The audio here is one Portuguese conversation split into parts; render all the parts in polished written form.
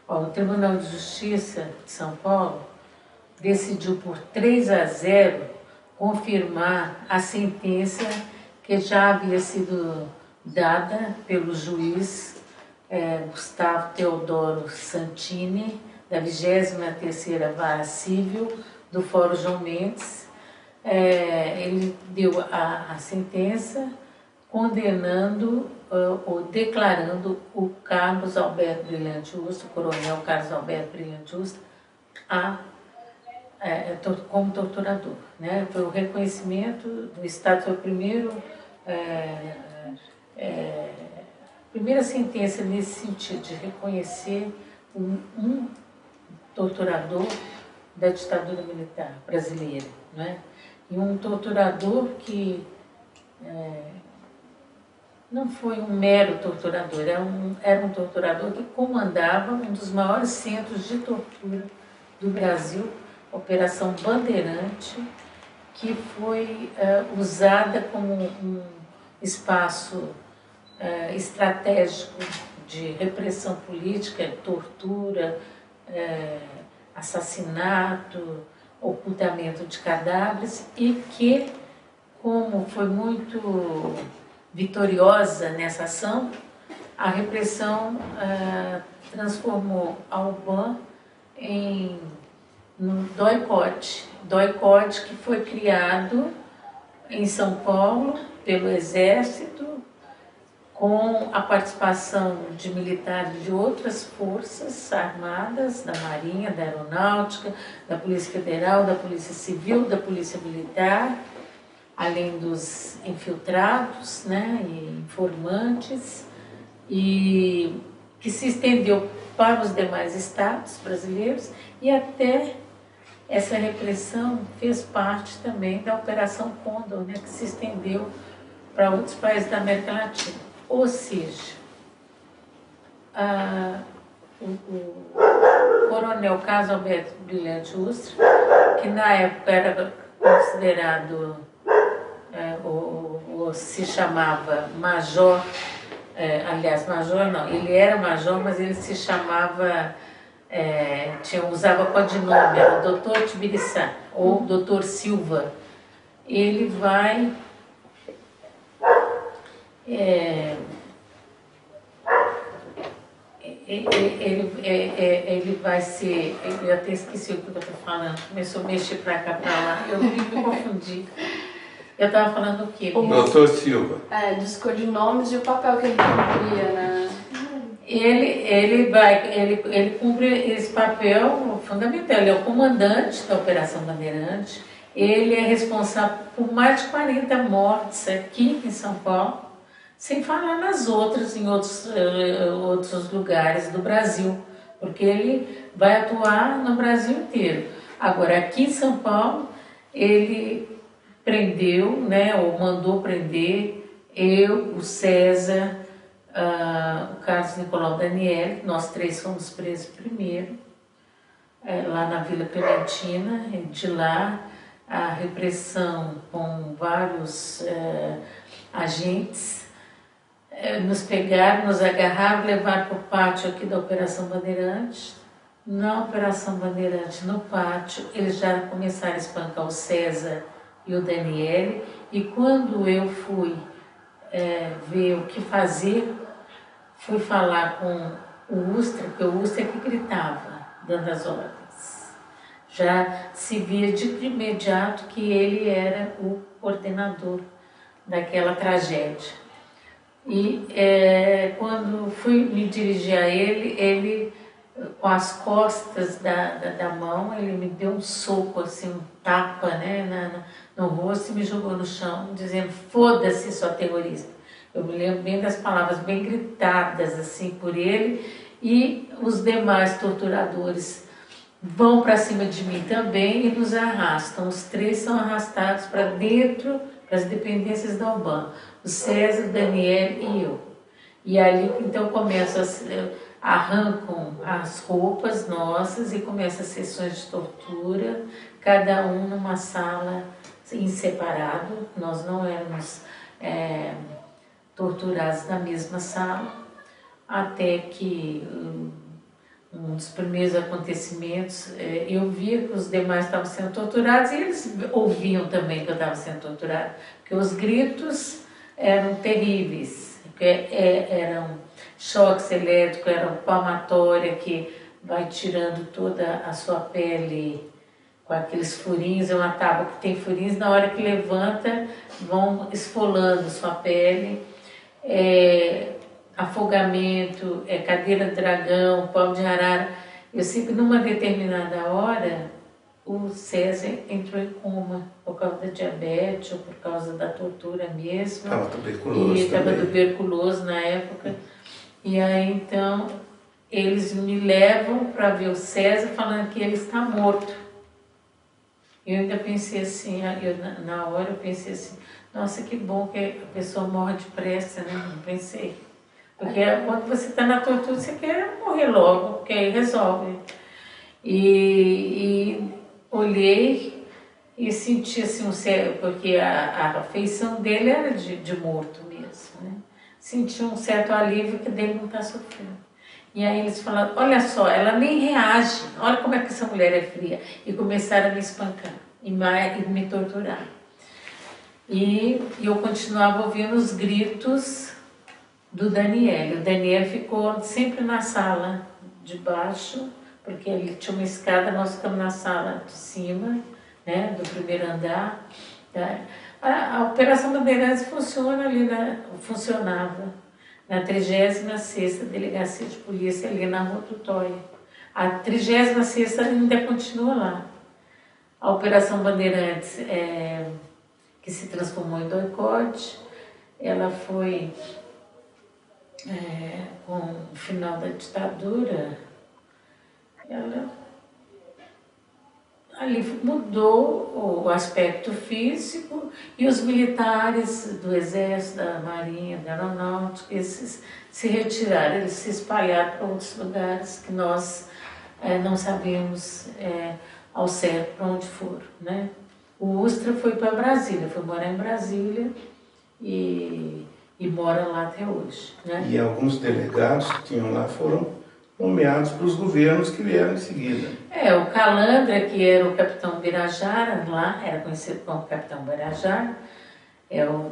Ó, o Tribunal de Justiça de São Paulo decidiu por 3-0 confirmar a sentença que já havia sido dada pelo juiz Gustavo Teodoro Santini, da 23ª Vara Civil do Fórum João Mendes. Ele deu a sentença condenando ou declarando o Carlos Alberto Brilhante Ustra, o coronel Carlos Alberto Brilhante Ustra, como torturador, né? Foi o reconhecimento do Estado, foi o primeira sentença nesse sentido, de reconhecer um torturador da ditadura militar brasileira, né? E um torturador que não foi um mero torturador, era um torturador que comandava um dos maiores centros de tortura do Brasil, Operação Bandeirante, que foi usada como um espaço estratégico de repressão política, tortura, assassinato, ocultamento de cadáveres, e que, como foi muito vitoriosa nessa ação, a repressão transformou a UBAN em um DOI-CODE, que foi criado em São Paulo pelo Exército, com a participação de militares de outras forças armadas, da Marinha, da Aeronáutica, da Polícia Federal, da Polícia Civil, da Polícia Militar, além dos infiltrados, né, e informantes, e que se estendeu para os demais estados brasileiros, e até essa repressão fez parte também da Operação Condor, né, que se estendeu para outros países da América Latina. Ou seja, o coronel Carlos Alberto Brilhante Ustra, que na época era considerado, ou se chamava major, aliás, major não, ele era major, mas ele se chamava, usava codinome, era o Dr. Tibiriçá, ou Dr. Silva. Ele vai... ele vai ser... Eu até esqueci o que eu estou falando. Começou a mexer para cá, para lá. Eu me confundi. Eu estava falando o quê? O Dr. Silva. Dos codinomes e o papel que ele cumpria, né? Ele cumpre esse papel fundamental. Ele é o comandante da Operação Bandeirante. Ele é responsável por mais de 40 mortes aqui em São Paulo, sem falar nas outras, em outros lugares do Brasil, porque ele vai atuar no Brasil inteiro. Agora, aqui em São Paulo, ele prendeu, né, ou mandou prender eu, o César, o Carlos Nicolau Daniel, nós três fomos presos primeiro, lá na Vila Clementina. De lá, a repressão com vários agentes nos pegaram, nos agarraram, levaram para o pátio aqui da Operação Bandeirante. Na Operação Bandeirante, no pátio, eles já começaram a espancar o César e o Daniel, e quando eu fui ver o que fazer, fui falar com o Ustra, porque o Ustra é que gritava, dando as ordens. Já se via de imediato que ele era o coordenador daquela tragédia. E quando fui me dirigir a ele, ele, com as costas da mão, ele me deu um soco, assim, um tapa, né, no rosto, e me jogou no chão, dizendo: foda-se, sua terrorista. Eu me lembro bem das palavras bem gritadas assim por ele, e os demais torturadores vão para cima de mim também e nos arrastam. Os três são arrastados para dentro, para as dependências da UBAN. O César, o Daniel e eu. E ali, então, arrancam as roupas nossas e começam as sessões de tortura, cada um numa sala em separado. Nós não éramos torturados na mesma sala, até que um um dos primeiros acontecimentos, eu via que os demais estavam sendo torturados e eles ouviam também que eu estava sendo torturada, porque os gritos eram terríveis, eram choques elétricos, eram palmatória que vai tirando toda a sua pele com aqueles furinhos, é uma tábua que tem furinhos, na hora que levanta vão esfolando sua pele, afogamento, cadeira de dragão, pau de arara. Eu sei que numa determinada hora o César entrou em coma por causa da diabetes ou por causa da tortura mesmo. Estava tuberculoso. E estava tuberculoso na época. E aí então eles me levam para ver o César falando que ele está morto. Eu ainda pensei assim, na hora eu pensei assim, nossa, que bom que a pessoa morre depressa, né? Não pensei. Porque quando você está na tortura, você quer morrer logo, porque aí resolve. E olhei e senti assim, porque a feição dele era de morto mesmo, né? Senti um certo alívio que dele não está sofrendo. E aí eles falaram, olha só, ela nem reage, olha como é que essa mulher é fria. E começaram a me espancar e me torturar. E eu continuava ouvindo os gritos do Daniel. O Daniel ficou sempre na sala de baixo, porque ele tinha uma escada, nós ficamos na sala de cima, né, do primeiro andar. Tá? A Operação Bandeirantes funcionava na 36ª Delegacia de Polícia, ali na Rua Tutóia. A 36ª ainda continua lá. A Operação Bandeirantes, que se transformou em doicote, ela foi, com o final da ditadura, ela ali mudou o aspecto físico e os militares do Exército, da Marinha, da Aeronáutica, esses se retiraram, eles se espalharam para outros lugares que nós não sabemos ao certo para onde foram, né? O Ustra foi para Brasília, foi morar em Brasília e mora lá até hoje, né? E alguns delegados que tinham lá foram nomeados para os governos que vieram em seguida. O Calandra, que era o capitão Birajara, lá, era conhecido como capitão Birajara, o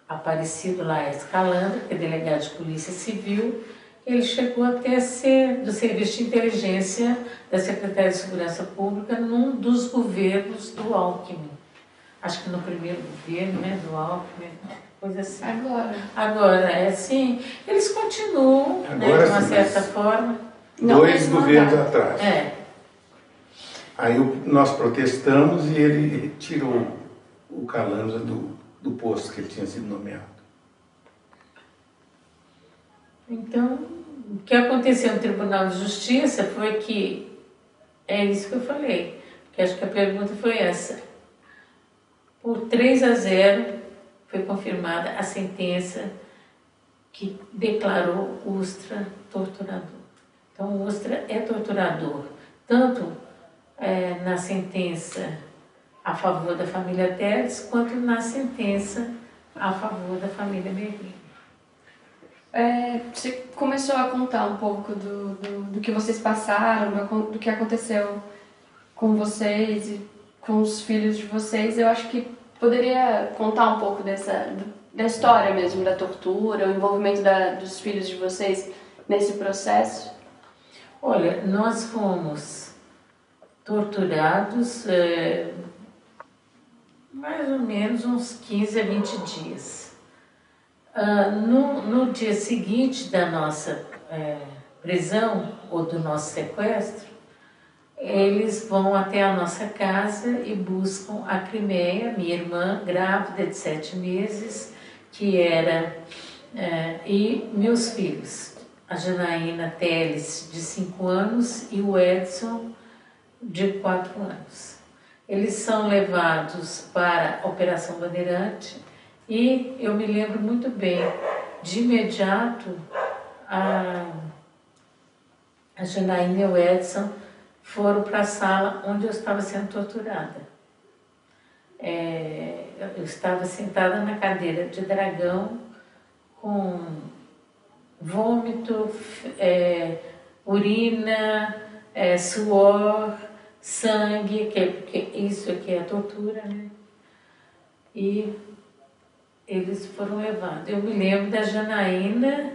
Aparecido Laes Calandra, que é delegado de Polícia Civil, ele chegou até a ser do Serviço de Inteligência da Secretaria de Segurança Pública num dos governos do Alckmin. Acho que no primeiro governo, né, do Alckmin, coisa assim. Agora, assim, eles continuam, né, de uma certa forma. Dois governos atrás. Aí nós protestamos e ele tirou o Calandra do posto que ele tinha sido nomeado. Então, o que aconteceu no Tribunal de Justiça foi que, é isso que eu falei, porque acho que a pergunta foi essa. Por 3-0 foi confirmada a sentença que declarou Ustra torturador. Então, o Ustra é torturador, tanto na sentença a favor da família Teles, quanto na sentença a favor da família Merlin. Você começou a contar um pouco do que vocês passaram, do que aconteceu com vocês e com os filhos de vocês. Eu acho que poderia contar um pouco da história mesmo, da tortura, o envolvimento dos filhos de vocês nesse processo. Olha, nós fomos torturados mais ou menos uns 15 a 20 dias. No dia seguinte da nossa prisão ou do nosso sequestro, eles vão até a nossa casa e buscam a Crimeia, minha irmã grávida de 7 meses, e meus filhos, a Janaína Teles, de 5 anos, e o Edson, de 4 anos. Eles são levados para a Operação Bandeirante e eu me lembro muito bem, de imediato, a Janaína e o Edson foram para a sala onde eu estava sendo torturada. Eu estava sentada na cadeira de dragão com vômito, urina, suor, sangue, porque isso aqui é tortura, né? E eles foram levados. Eu me lembro da Janaína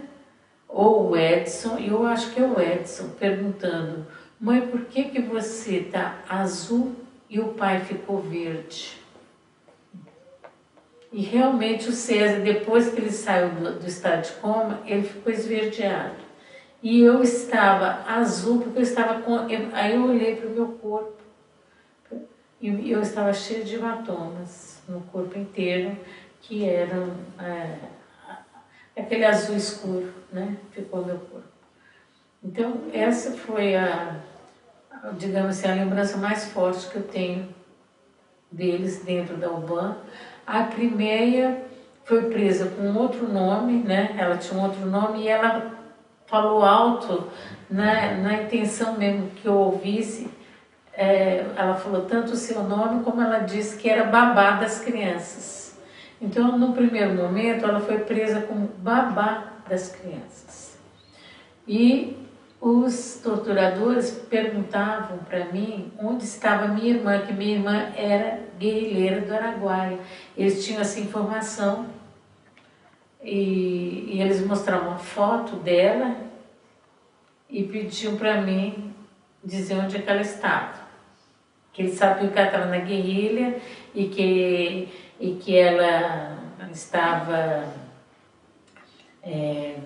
ou o Edson, eu acho que é o Edson, perguntando: mãe, por que você tá azul e o pai ficou verde? E realmente o César, depois que ele saiu do estado de coma, ele ficou esverdeado. E eu estava azul, porque eu estava com... Aí eu olhei para o meu corpo, e eu estava cheia de hematomas no corpo inteiro, que eram aquele azul escuro, né? Ficou meu corpo. Então, essa foi digamos assim, a lembrança mais forte que eu tenho deles dentro da UBAN. A Crimeia foi presa com outro nome, né? Ela tinha um outro nome e ela falou alto, na intenção mesmo que eu ouvisse. Ela falou tanto o seu nome como ela disse que era babá das crianças. Então, no primeiro momento, ela foi presa como babá das crianças. E os torturadores perguntavam para mim onde estava minha irmã, que minha irmã era guerrilheira do Araguaia. Eles tinham essa informação e eles mostravam uma foto dela e pediam para mim dizer onde é que ela estava. Que eles sabiam que ela estava na guerrilha e que ela estava em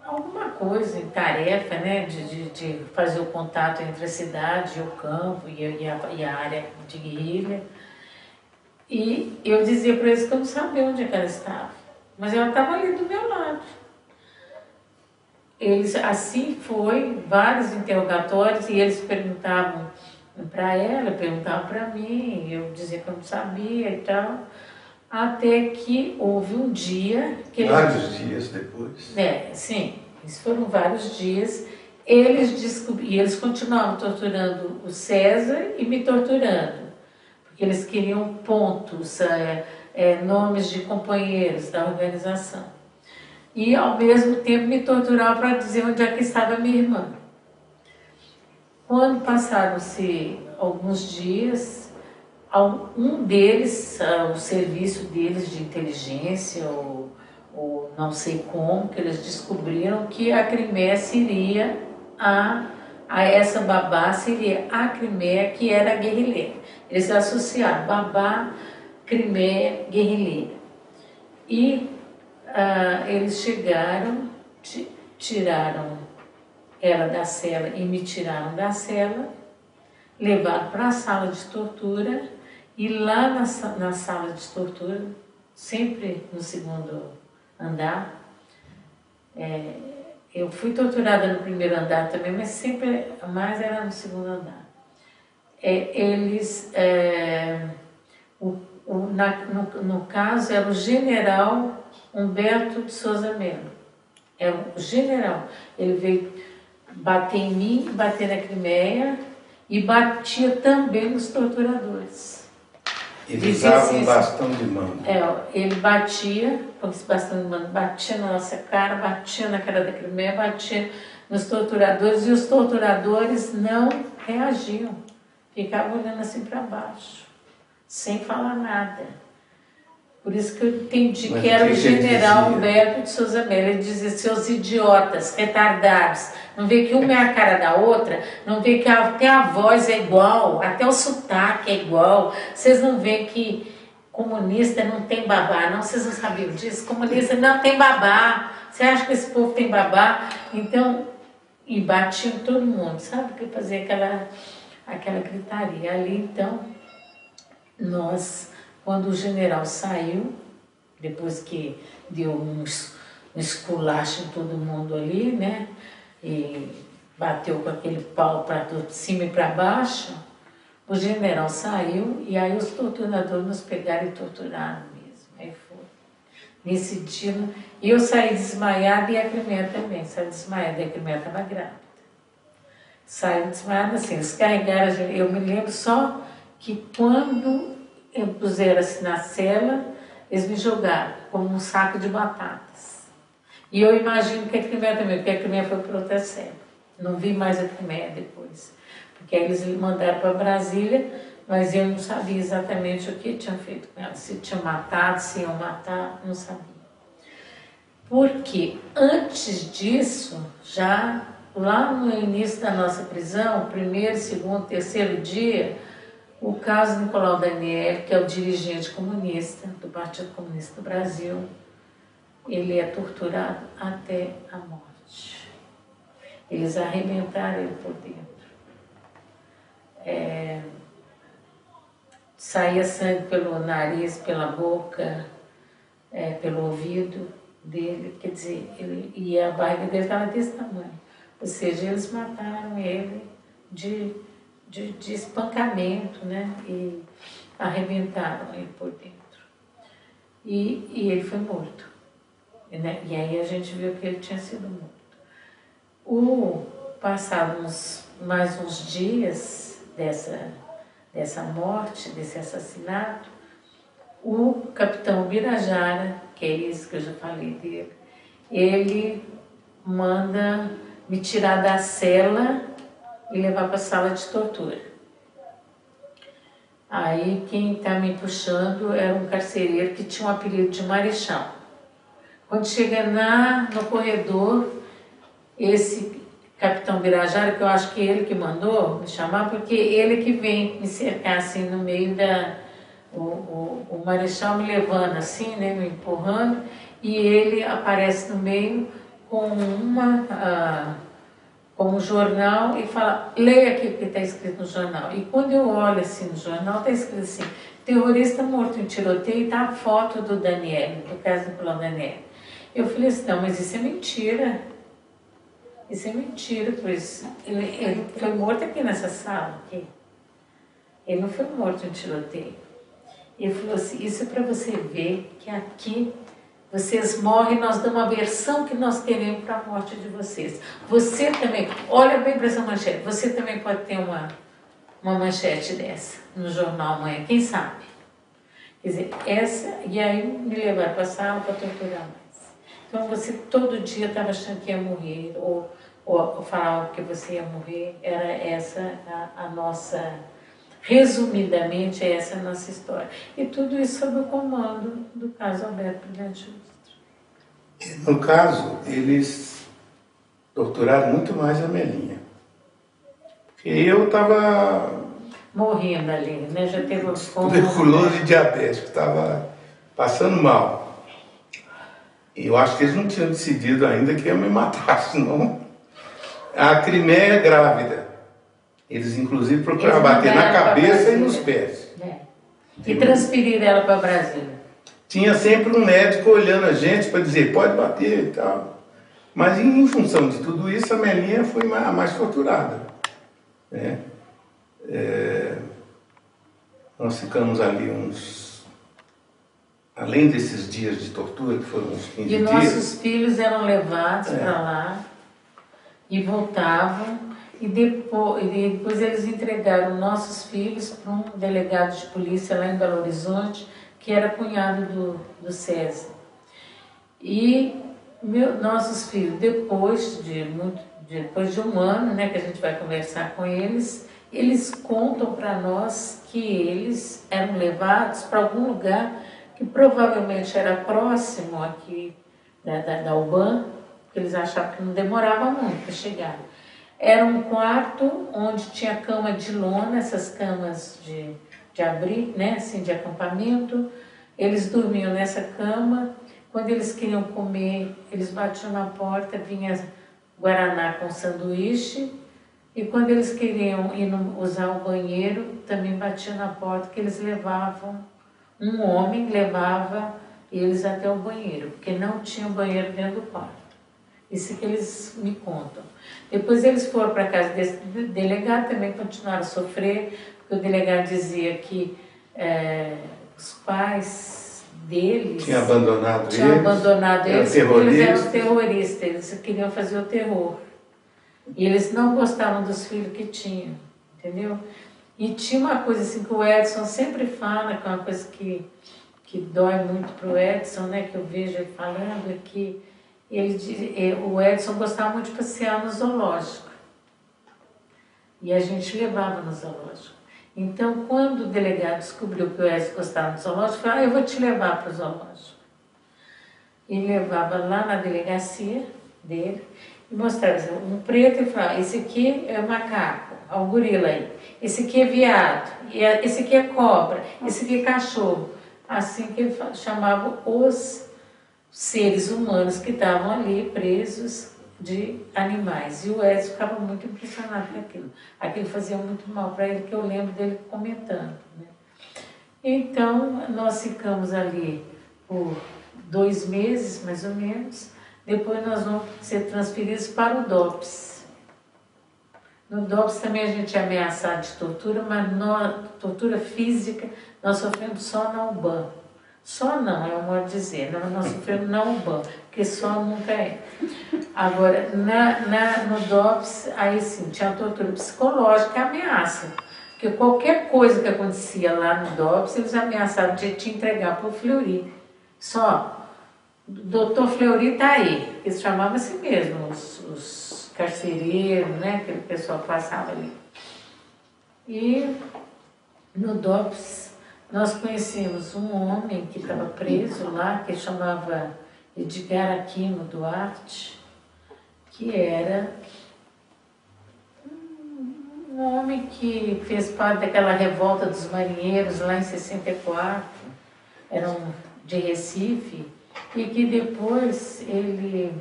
alguma coisa, em tarefa, né, de fazer o contato entre a cidade, o campo e a área de guerrilha. E eu dizia para eles que eu não sabia onde é que ela estava, mas ela estava ali do meu lado. Eles, assim foi, vários interrogatórios, e eles perguntavam para ela, perguntavam para mim, eu dizia que eu não sabia e tal. Até que houve um dia... Vários dias depois. Sim, isso foram vários dias. Eles continuavam torturando o César e me torturando, porque eles queriam pontos, nomes de companheiros da organização. E, ao mesmo tempo, me torturavam para dizer onde é que estava minha irmã. Quando passaram-se alguns dias, um deles, o serviço deles de inteligência, ou não sei como, que eles descobriram que a Crimeia seria essa babá seria a Crimeia, que era guerrilheira. Eles associaram babá, Crimeia, guerrilheira. E eles chegaram, tiraram ela da cela e me tiraram da cela, levaram para a sala de tortura, e lá na sala de tortura, sempre no segundo andar, eu fui torturada no primeiro andar também, mas sempre mais era no segundo andar. No caso, era o general Humberto de Souza Melo. Era o general. Ele veio bater em mim, bater na Crimeia e batia também nos torturadores. Ele usava um bastão de mando. Ele batia com esse bastão de mando, batia na nossa cara, batia na cara da Crimeia, batia nos torturadores, e os torturadores não reagiam. Ficavam olhando assim para baixo, sem falar nada. Por isso que eu entendi que era o general Humberto de Souza Melo. Ele dizia: seus idiotas, retardados, não vê que uma é a cara da outra, não vê que até a voz é igual, até o sotaque é igual. Vocês não veem que comunista não tem babá, não? Vocês não sabiam disso? Comunista não tem babá. Você acha que esse povo tem babá? Então, e batiam todo mundo, sabe? Que fazia aquela gritaria. Ali, então, quando o general saiu, depois que deu um esculacho em todo mundo ali, né? E bateu com aquele pau para cima e para baixo, o general saiu e aí os torturadores nos pegaram e torturaram mesmo. Aí foi. Nesse dia, eu saí desmaiada e a Crimeia também saiu desmaiada, e a Crimeia estava grávida. Saiu desmaiada assim, eles carregaram, eu me lembro só que quando puseram assim na cela, eles me jogaram como um saco de batatas. E eu imagino que a Crimeia também, porque a Crimeia foi para outra cela. Não vi mais a Crimeia depois. Porque aí eles mandaram para Brasília, mas eu não sabia exatamente o que tinham feito com ela. Se tinham matado, se iam matar, não sabia. Porque antes disso, já lá no início da nossa prisão, primeiro, segundo, terceiro dia, o Carlos Nicolau Daniel, que é o dirigente comunista do Partido Comunista do Brasil, ele é torturado até a morte. Eles arrebentaram ele por dentro. Saía sangue pelo nariz, pela boca, pelo ouvido dele, quer dizer, e a barriga dele estava desse tamanho. Ou seja, eles mataram ele de espancamento, né? E arrebentaram ele por dentro. E ele foi morto. Né? E aí a gente viu que ele tinha sido morto. Passados mais uns dias dessa morte, desse assassinato, o capitão Birajara, que é esse que eu já falei dele, ele manda me tirar da cela e levar para a sala de tortura. Aí quem está me puxando era um carcereiro que tinha um apelido de Marechal. Quando chega no corredor, esse capitão Birajara, que eu acho que ele que mandou me chamar, porque ele que vem me cercar assim no meio o Marechal me levando assim, né, me empurrando, e ele aparece no meio com um jornal e fala, leia aqui o que está escrito no jornal. E quando eu olho assim no jornal, está escrito assim, terrorista morto em tiroteio, e está a foto do Daniel, do caso do Nicolau Daniel. Eu falei assim, não, mas isso é mentira. Isso é mentira, pois ele foi morto aqui nessa sala. Aqui. Ele não foi morto em tiroteio. Ele falou assim, isso é para você ver que aqui vocês morrem, nós damos a versão que nós queremos para a morte de vocês. Você também, olha bem para essa manchete, você também pode ter uma manchete dessa no jornal amanhã, quem sabe? Quer dizer, e aí me levaram para a sala para torturar mais. Então você todo dia estava achando que ia morrer, ou falava que você ia morrer, era essa a nossa, resumidamente, essa a nossa história. E tudo isso sob o comando do caso Alberto Brilhante Ustra. No caso, eles torturaram muito mais a Melinha. Porque eu estava... morrendo ali, né? Já teve tuberculose e diabetes, estava passando mal. E eu acho que eles não tinham decidido ainda que ia me matar, senão... A Crimeia é grávida. Eles, inclusive, procuraram bater na cabeça e nos pés. E transferiram ela para Brasília. Tinha sempre um médico olhando a gente para dizer, pode bater e tal. Mas, em função de tudo isso, a Melinha foi a mais torturada. Né? Nós ficamos ali além desses dias de tortura, que foram uns 15 dias... E nossos filhos eram levados para lá e voltavam, e depois eles entregaram nossos filhos para um delegado de polícia lá em Belo Horizonte, que era cunhado do César. E nossos filhos, depois de um ano, né, que a gente vai conversar com eles contam para nós que eles eram levados para algum lugar que provavelmente era próximo aqui da UBAN, porque eles achavam que não demorava muito para chegar. Era um quarto onde tinha cama de lona, essas camas de abrir, né, assim, de acampamento. Eles dormiam nessa cama. Quando eles queriam comer, eles batiam na porta, vinha guaraná com sanduíche. E quando eles queriam ir usar o banheiro, também batiam na porta, que eles levavam, um homem levava eles até o banheiro, porque não tinha banheiro dentro do quarto. Isso que eles me contam. Depois eles foram para a casa desse delegado, também continuaram a sofrer, porque o delegado dizia que os pais deles tinham abandonado eles, eles eram terroristas, eles queriam fazer o terror. E eles não gostavam dos filhos que tinham, entendeu? E tinha uma coisa assim que o Edson sempre fala, que é uma coisa que dói muito para o Edson, né, que eu vejo ele falando, é que o Edson gostava muito de passear no zoológico. E a gente levava no zoológico. Então, quando o delegado descobriu que o Edson gostava do zoológico, falou, eu vou te levar para o zoológico. E levava lá na delegacia dele e mostrava um preto e falava, esse aqui é o macaco, olha o gorila aí. Esse aqui é viado, esse aqui é cobra, esse aqui é cachorro. Assim que ele chamava os seres humanos que estavam ali presos de animais. E o Edson ficava muito impressionado com aquilo. Aquilo fazia muito mal para ele, que eu lembro dele comentando. Né? Então, nós ficamos ali por 2 meses, mais ou menos. Depois nós vamos ser transferidos para o DOPS. No DOPS também a gente é ameaçado de tortura, mas tortura física nós sofremos só na UBAN. Só não, é um modo de dizer, nós sofremos na UBAN, porque só nunca é. Agora, no DOPS, aí sim, tinha tortura psicológica e ameaça. Porque qualquer coisa que acontecia lá no DOPS, eles ameaçavam de te entregar para o Fleury. Só, o doutor Fleury está aí, eles chamavam assim mesmo, os carcereiros, né, aquele pessoal que passava ali. E no DOPS, nós conhecemos um homem que estava preso lá, que chamava Edgar Aquino Duarte, que era um homem que fez parte daquela revolta dos marinheiros lá em 64, era de Recife, e que depois ele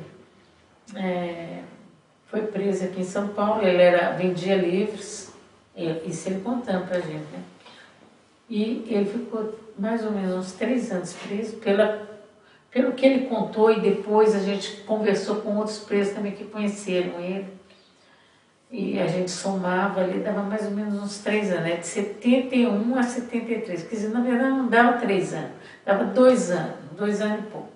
foi preso aqui em São Paulo, ele vendia livros, isso ele contando pra gente, né? E ele ficou mais ou menos uns 3 anos preso, pelo que ele contou, e depois a gente conversou com outros presos também que conheceram ele. E a gente somava ali, dava mais ou menos uns 3 anos, né? De 71 a 73. Quer dizer, na verdade não dava 3 anos, dava 2 anos, 2 anos e pouco.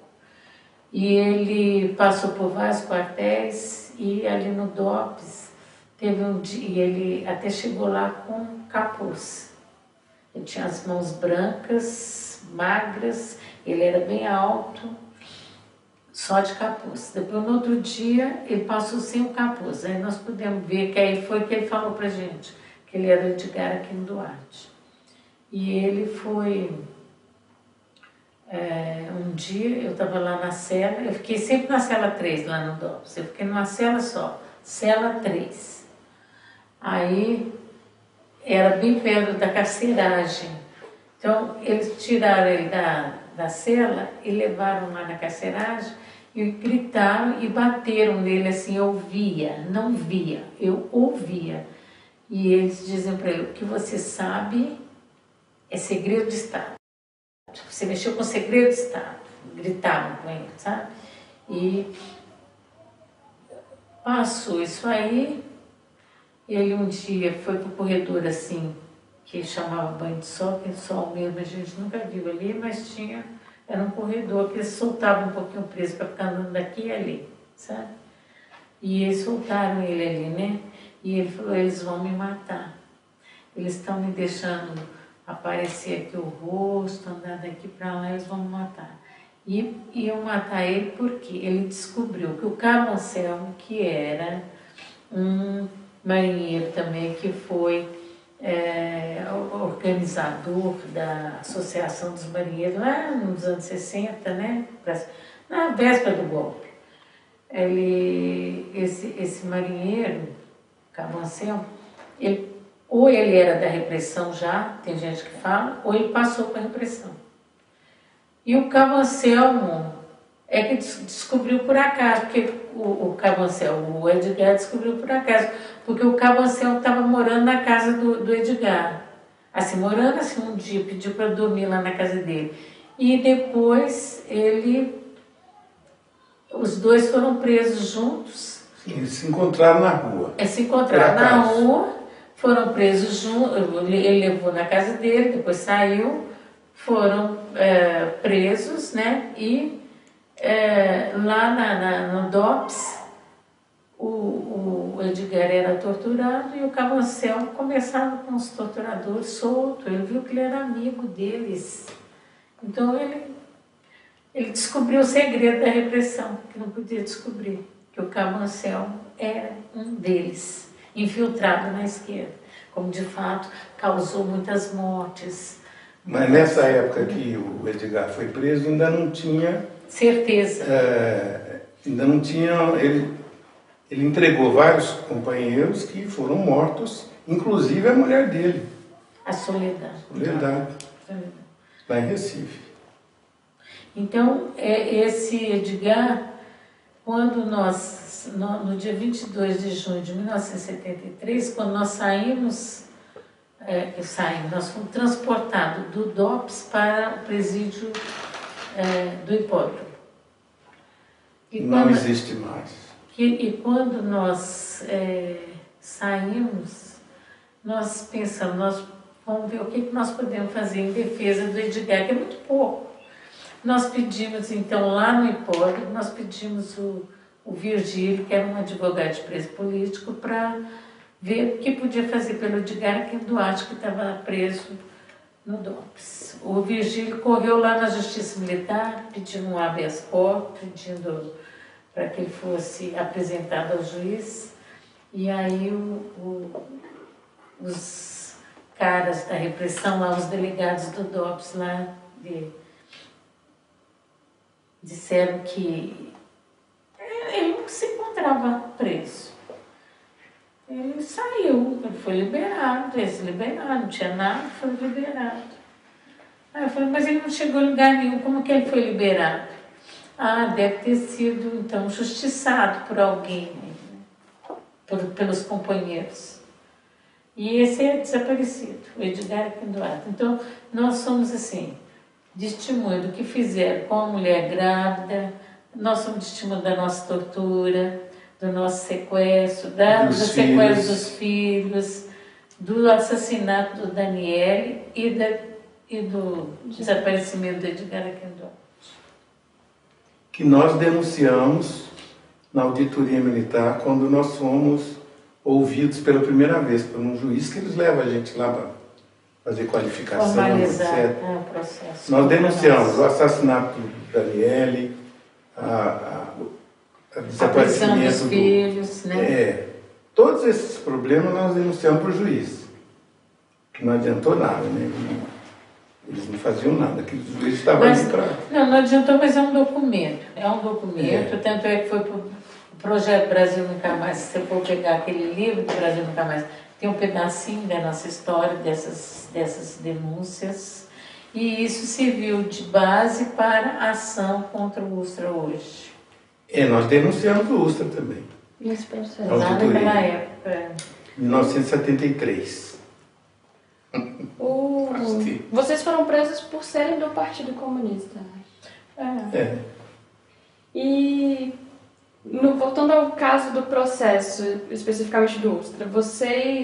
E ele passou por vários quartéis e ali no DOPS teve um dia, e ele até chegou lá com capuz. Ele tinha as mãos brancas, magras, ele era bem alto, só de capuz. Depois, no outro dia, ele passou sem o capuz. Aí nós pudemos ver que aí foi que ele falou pra gente, que ele era o Edgar Aquino Duarte. E ele foi... um dia, eu estava lá na cela, eu fiquei sempre na cela 3, lá no DOPS. Eu fiquei numa cela só, cela 3. Aí... era bem perto da carceragem. Então, eles tiraram ele da cela e levaram lá na carceragem e gritaram e bateram nele assim, eu via, não via, eu ouvia. E eles dizem para ele, o que você sabe é segredo de Estado. Você mexeu com segredo de Estado. Gritavam com ele, sabe? E passou isso aí. Ele um dia foi para o corredor assim, que chamava banho de sol, que sol mesmo a gente nunca viu ali, mas era um corredor que eles soltavam um pouquinho preso para ficar andando daqui e ali, sabe? E eles soltaram ele ali, né? E ele falou, eles vão me matar. Eles estão me deixando aparecer aqui o rosto, andar daqui para lá, eles vão me matar. E iam matar ele porque ele descobriu que o Cabo Anselmo, que era um marinheiro também, que foi organizador da Associação dos Marinheiros lá nos anos 60, né? Na véspera do golpe. Esse marinheiro, Cabo Anselmo, ou ele era da repressão já, tem gente que fala, ou ele passou para a repressão. E o Cabo Anselmo é que descobriu por acaso, porque o Cabo Anselmo, o Edgar descobriu por acaso, porque o Cabo Anselmo estava morando na casa do Edgar. Assim, morando assim um dia, pediu para dormir lá na casa dele. E depois os dois foram presos juntos. Eles se encontraram na rua. Se encontraram na rua, foram presos juntos, ele levou na casa dele, depois saiu, foram presos, né? E lá no DOPS, o Edgar era torturado e o Cabo Anselmo começava com os torturadores soltos. Ele viu que ele era amigo deles. Então ele Ele descobriu o segredo da repressão, que não podia descobrir, que o Cabo Anselmo era um deles, infiltrado na esquerda, como de fato causou muitas mortes. Mas nessa época que o Edgar foi preso, ainda não tinha... Certeza. Ainda não tinha... Ele entregou vários companheiros que foram mortos, inclusive a mulher dele. A Soledade. Soledade. Lá em Recife. Então, esse Edgar, quando nós, no dia 22 de junho de 1973, quando nós saímos, nós fomos transportados do DOPS para o presídio do Hipódromo. Não existe mais. E quando nós saímos, nós pensamos, nós vamos ver o que nós podemos fazer em defesa do Edgar, que é muito pouco. Nós pedimos, então, lá no Hipódromo, nós pedimos o Virgílio, que era um advogado de preso político, para ver o que podia fazer pelo Edgar, que Duarte que estava preso no DOPS. O Virgílio correu lá na Justiça Militar, pedindo um habeas corpus, pedindo para que ele fosse apresentado ao juiz. E aí os caras da repressão, lá, os delegados do DOPS lá, disseram que ele não se encontrava preso. Ele saiu, ele foi liberado, eles liberaram, não tinha nada, foi liberado. Aí eu falei, mas ele não chegou a lugar nenhum, como que ele foi liberado? Ah, deve ter sido, então, justiçado por alguém, pelos companheiros. E esse é desaparecido, o Edgar Duarte. Então, nós somos assim, de testemunho do que fizeram com a mulher grávida, nós somos testemunho da nossa tortura, do nosso sequestro, do sequestro dos filhos, do assassinato do Daniele e do desaparecimento do Edgar Duarte. Que nós denunciamos na auditoria militar quando nós fomos ouvidos pela primeira vez por um juiz, que eles levam a gente lá para fazer qualificação, formalizar, etc. O processo. Nós denunciamos o assassinato do Daniele, o desaparecimento dos filhos, né? Todos esses problemas nós denunciamos para o juiz, que não adiantou nada, né? Eles não faziam nada, que o juiz estava ali para... Não adiantou, mas é um documento. É um documento, tanto é que foi para o Projeto Brasil Nunca Mais. Se você for pegar aquele livro do Brasil Nunca Mais, tem um pedacinho da nossa história, dessas denúncias, e isso serviu de base para a ação contra o Ustra hoje. Nós denunciamos o Ustra também. Nesse processo. Lá naquela época. 1973. Vocês foram presos por serem do Partido Comunista. E, voltando ao caso do processo, especificamente do Ustra,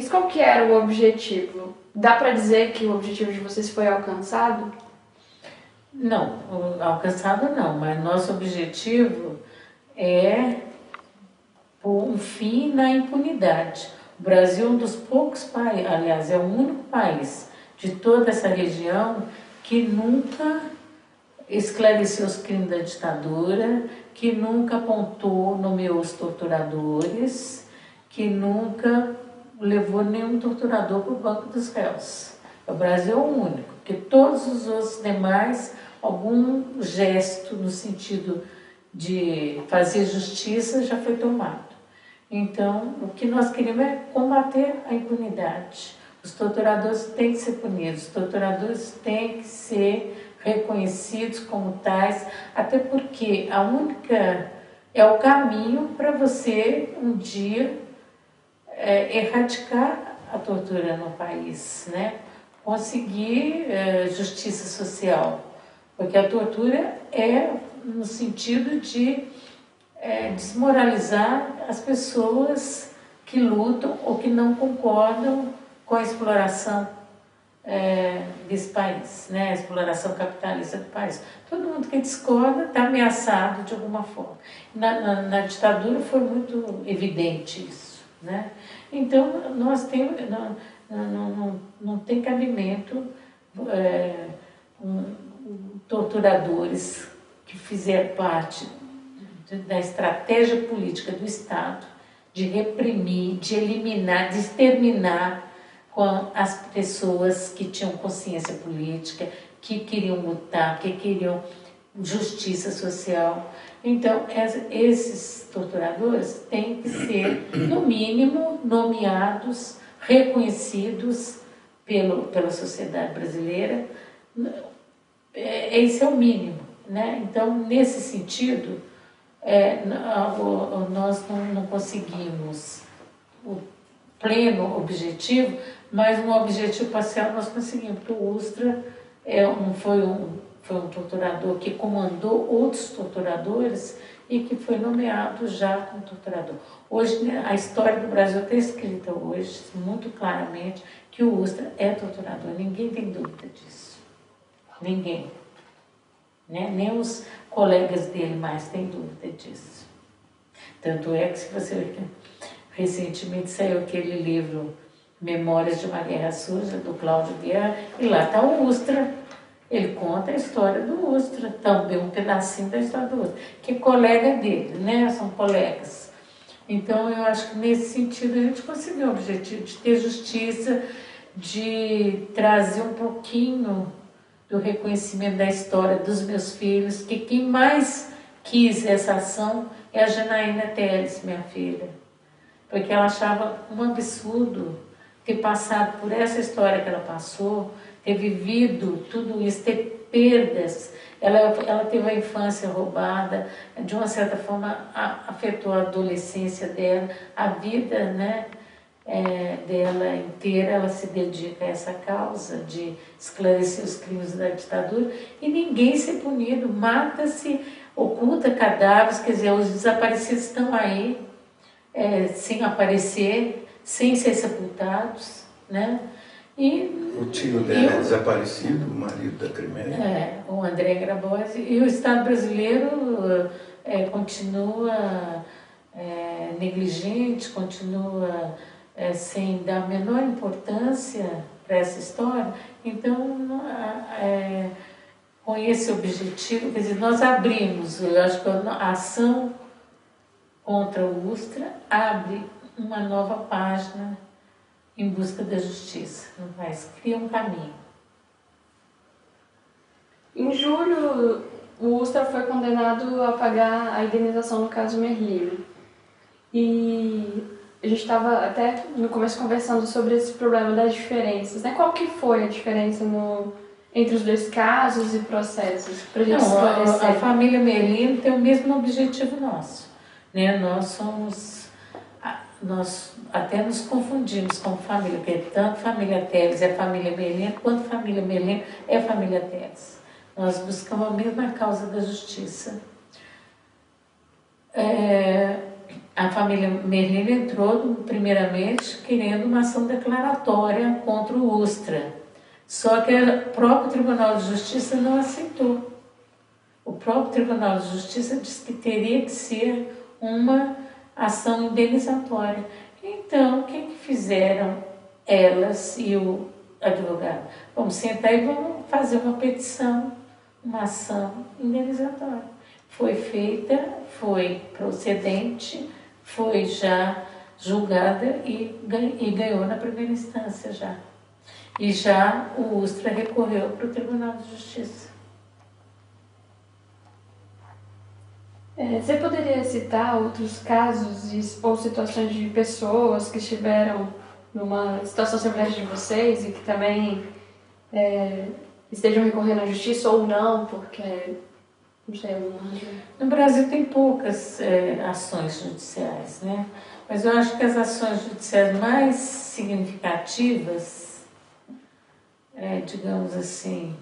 qual que era o objetivo? Dá para dizer que o objetivo de vocês foi alcançado? Não, alcançado não, mas nosso objetivo é pôr um fim na impunidade. O Brasil é um dos poucos países, aliás, é o único país de toda essa região que nunca esclareceu os crimes da ditadura, que nunca apontou, nomeou os torturadores, que nunca levou nenhum torturador para o banco dos réus. O Brasil é o único, porque todos os outros demais, algum gesto no sentido de fazer justiça já foi tomado. Então, o que nós queremos é combater a impunidade. Os torturadores têm que ser punidos, os torturadores têm que ser reconhecidos como tais, até porque é o caminho para você um dia erradicar a tortura no país, né? Conseguir justiça social, porque a tortura é no sentido de desmoralizar as pessoas que lutam ou que não concordam com a exploração desse país, né? A exploração capitalista do país. Todo mundo que discorda está ameaçado de alguma forma. Na ditadura foi muito evidente isso, né? Então, nós temos, não tem cabimento torturadores que fizeram parte da estratégia política do Estado de reprimir, de eliminar, de exterminar com as pessoas que tinham consciência política, que queriam lutar, que queriam justiça social. Então, esses torturadores têm que ser, no mínimo, nomeados, reconhecidos pela sociedade brasileira. Esse é o mínimo, né? Então, nesse sentido, nós não conseguimos o pleno objetivo, mas um objetivo parcial nós conseguimos, porque o Ustra foi um torturador que comandou outros torturadores e que foi nomeado já como torturador. Hoje, né, a história do Brasil está escrita hoje, muito claramente, que o Ustra é torturador. Ninguém tem dúvida disso. Ninguém. Né? Nem os colegas dele mais têm dúvida disso. Tanto é que, se você... Recentemente saiu aquele livro Memórias de uma Guerra Suja, do Cláudio Guerra, e lá está o Ustra. Ele conta a história do Ustra, também um pedacinho da história do Ustra, que é colega dele, né? São colegas. Então, eu acho que nesse sentido a gente conseguiu o objetivo de ter justiça, de trazer um pouquinho do reconhecimento da história dos meus filhos, que quem mais quis essa ação é a Janaína Teles, minha filha. Porque ela achava um absurdo ter passado por essa história que ela passou, ter vivido tudo isso, ter perdas. Ela teve a infância roubada, de uma certa forma afetou a adolescência dela, a vida, né, dela inteira. Ela se dedica a essa causa de esclarecer os crimes da ditadura e ninguém ser punido, mata-se, oculta cadáveres, quer dizer, os desaparecidos estão aí, sem aparecer, sem ser sepultados, né? E o tio dela é desaparecido, o marido da Crimeia. O André Grabosi. E o Estado brasileiro continua negligente, continua sem dar a menor importância para essa história. Então, com esse objetivo, quer dizer, nós abrimos, eu acho que a ação contra o Ustra abre uma nova página em busca da justiça no país, cria um caminho. Em julho, o Ustra foi condenado a pagar a indenização no caso Merlino. E a gente estava até no começo conversando sobre esse problema das diferenças, né? Qual que foi a diferença entre os dois casos e processos? Pra gente esclarecer. A família Merlino tem o mesmo objetivo nosso, né? Nós até nos confundimos com família, porque tanto família Teles é família Merlino, quanto família Merlino é família Teles. Nós buscamos a mesma causa da justiça. A família Merlino entrou, primeiramente, querendo uma ação declaratória contra o Ustra. Só que o próprio Tribunal de Justiça não aceitou. O próprio Tribunal de Justiça disse que teria que ser uma ação indenizatória. Então, o que fizeram elas e o advogado? Vamos sentar e vamos fazer uma petição, uma ação indenizatória. Foi feita, foi procedente, foi já julgada e ganhou na primeira instância já. E já o Ustra recorreu para o Tribunal de Justiça. Você poderia citar outros casos ou situações de pessoas que estiveram numa situação semelhante de vocês e que também estejam recorrendo à justiça ou não, porque, não sei, No Brasil tem poucas ações judiciais, né? Mas eu acho que as ações judiciais mais significativas, digamos assim,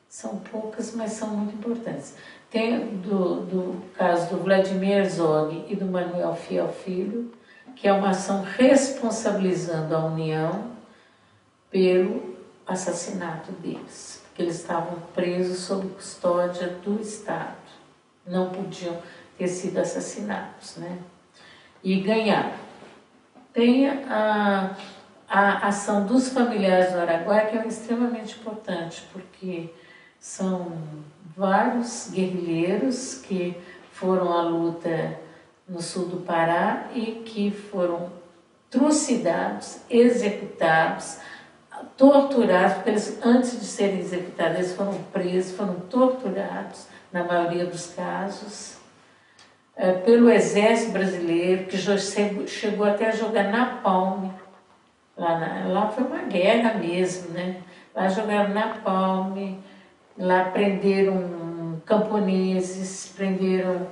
são poucas, mas são muito importantes. Tem do caso do Vladimir Herzog e do Manuel Fiel Filho, que é uma ação responsabilizando a União pelo assassinato deles, porque eles estavam presos sob custódia do Estado, não podiam ter sido assassinados, né? E ganharam. Tem a ação dos familiares do Araguaia, que é extremamente importante, porque São vários guerrilheiros que foram à luta no sul do Pará e que foram trucidados, executados, torturados, porque eles, antes de serem executados, eles foram presos, foram torturados, na maioria dos casos, pelo exército brasileiro, que já chegou até a jogar napalm. Lá foi uma guerra mesmo, né? Lá jogaram napalm, lá prenderam camponeses, prenderam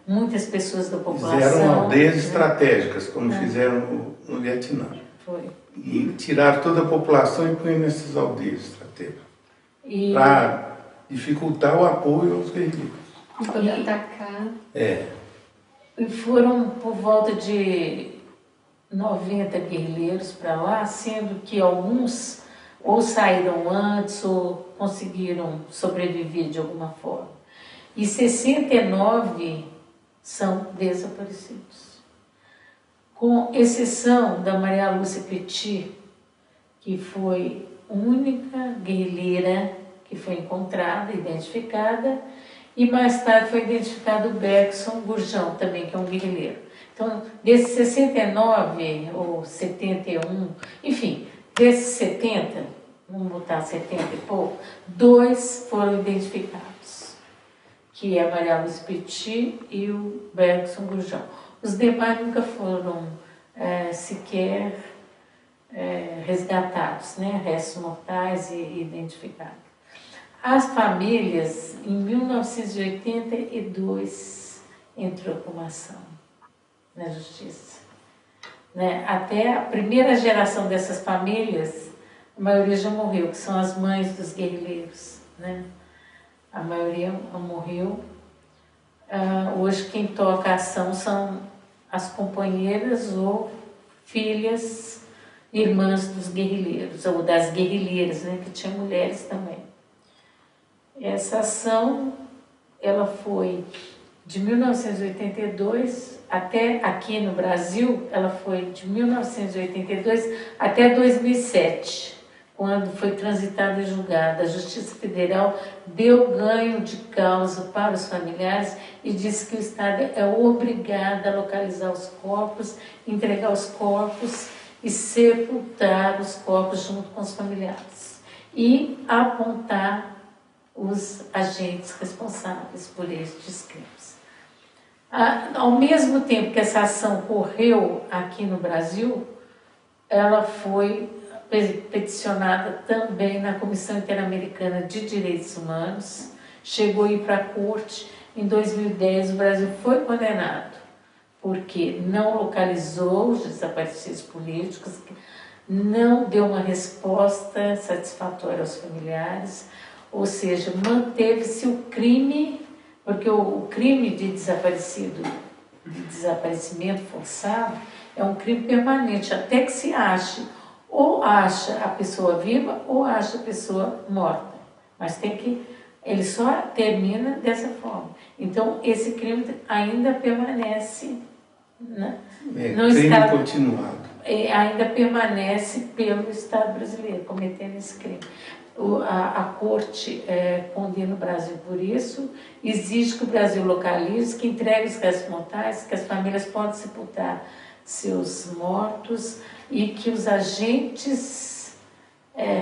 muitas pessoas da população. Fizeram aldeias estratégicas, como fizeram no Vietnã. Foi. E tiraram toda a população e põem nessas aldeias estratégicas. Para dificultar o apoio aos guerrilheiros. E poder atacar. E foram por volta de 90 guerrilheiros para lá, sendo que alguns ou saíram antes ou conseguiram sobreviver de alguma forma. E 69 são desaparecidos. Com exceção da Maria Lúcia Petit, que foi a única guerrilheira que foi encontrada, identificada, e mais tarde foi identificado o Bergson Gurjão, também, que é um guerrilheiro. Então, desses 69 ou 71, enfim, desses 70, vamos botar 70 e pouco, 2 foram identificados, que é a Maria Lúcia Petit e o Bergson Gurjão. Os demais nunca foram sequer resgatados, né? Restos mortais e identificados. As famílias, em 1982, entrou com uma ação na justiça. Né? Até a primeira geração dessas famílias, a maioria já morreu, que são as mães dos guerrilheiros. Né? A maioria morreu. Hoje quem toca a ação são as companheiras ou filhas, irmãs dos guerrilheiros, ou das guerrilheiras, né? Que tinha mulheres também. Essa ação, ela foi de 1982 até aqui no Brasil, ela foi de 1982 até 2007, quando foi transitada e julgada. A Justiça Federal deu ganho de causa para os familiares e disse que o Estado é obrigado a localizar os corpos, entregar os corpos e sepultar os corpos junto com os familiares e apontar os agentes responsáveis por estes crimes. Ao mesmo tempo que essa ação correu aqui no Brasil, ela foi peticionada também na Comissão Interamericana de Direitos Humanos, chegou a ir para a corte. Em 2010 o Brasil foi condenado, porque não localizou os desaparecidos políticos, não deu uma resposta satisfatória aos familiares, ou seja, manteve-se o crime, porque o crime de desaparecimento forçado é um crime permanente, até que se ache, ou acha a pessoa viva ou acha a pessoa morta. Mas ele só termina dessa forma. Então, esse crime ainda permanece, né? Crime continuado. Ainda permanece pelo Estado brasileiro, cometendo esse crime. A Corte condena o Brasil por isso, exige que o Brasil localize, que entregue os restos mortais, que as famílias possam sepultar seus mortos e que os agentes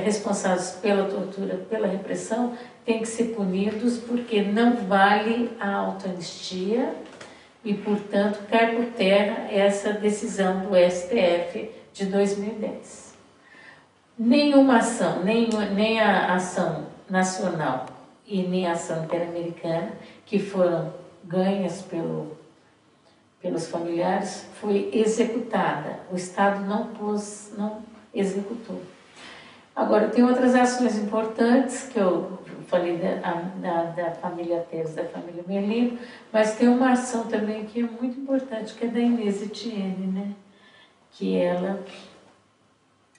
responsáveis pela tortura, pela repressão, têm que ser punidos, porque não vale a autoanistia e, portanto, cai por terra essa decisão do STF de 2010. Nenhuma ação, nem a ação nacional e nem a ação interamericana, que foram ganhas pelos familiares, foi executada. O Estado não executou. Agora, tem outras ações importantes, que eu falei da família Teres, da família Merlino, mas tem uma ação também que é muito importante, que é da Inês Etienne, né? Que ela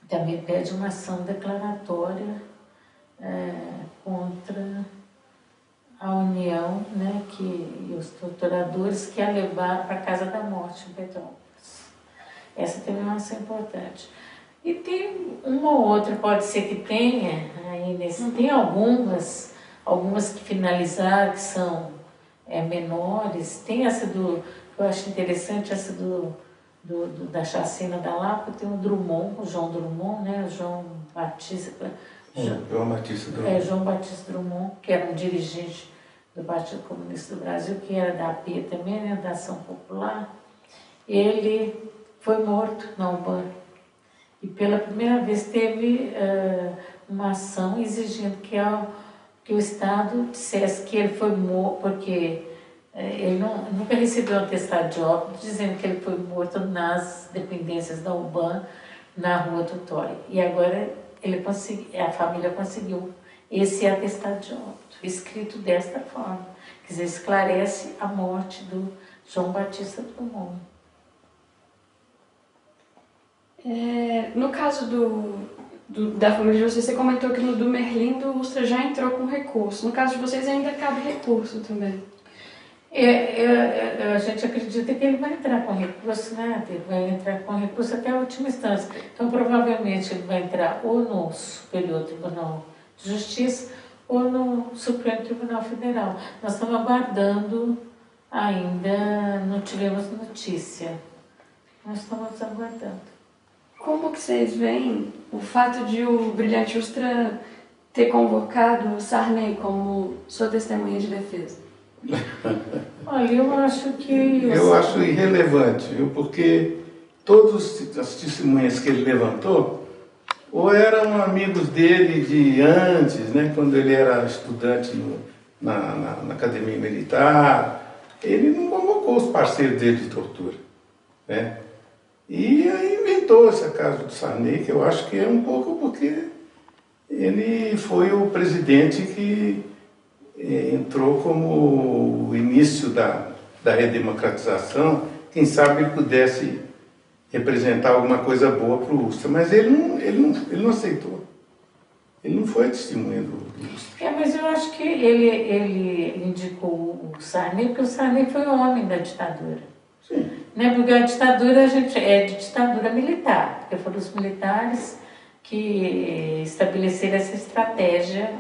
também pede uma ação declaratória contra a União, né, e os torturadores que a levaram para a Casa da Morte em Petrópolis. Essa também é uma ação importante. E tem uma ou outra, pode ser que tenha, aí tem algumas que finalizaram, que são menores. Tem essa eu acho interessante, essa da chacina da Lapa, tem o Drummond, o João Drummond, né? O João Batista. João Batista Drummond. João Batista Drummond, que era um dirigente do Partido Comunista do Brasil, que era da AP também, né? Da Ação Popular. Ele foi morto na UBAN. E pela primeira vez teve uma ação exigindo que o Estado dissesse que ele foi morto, porque ele nunca recebeu um atestado de óbito dizendo que ele foi morto nas dependências da UBAN, na Rua do Tório. E agora a família conseguiu esse atestado de óbito, escrito desta forma. Quer dizer, esclarece a morte do João Batista Drummond. No caso da família de vocês, você comentou que no do Merlindo o Ustra já entrou com recurso. No caso de vocês ainda cabe recurso também. A gente acredita que ele vai entrar com recurso, né? Ele vai entrar com recurso até a última instância. Então, provavelmente, ele vai entrar ou no Superior Tribunal de Justiça ou no Supremo Tribunal Federal. Nós estamos aguardando ainda, não tivemos notícia. Nós estamos aguardando. Como que vocês veem o fato de o Brilhante Ustra ter convocado o Sarney como sua testemunha de defesa? Olha, eu acho que... Eu acho irrelevante, viu? Porque todas as testemunhas que ele levantou ou eram amigos dele de antes, né? Quando ele era estudante na Academia Militar. Ele não convocou os parceiros dele de tortura, né? E aí inventou esse caso do Sarney, que eu acho que é um pouco porque ele foi o presidente que entrou como o início da redemocratização. Quem sabe ele pudesse representar alguma coisa boa para o Ustra, mas ele não aceitou. Ele não foi testemunha do Ustra. Mas eu acho que ele indicou o Sarney, porque o Sarney foi o homem da ditadura. Sim. Né? Porque a ditadura, é de ditadura militar, porque foram os militares que estabeleceram essa estratégia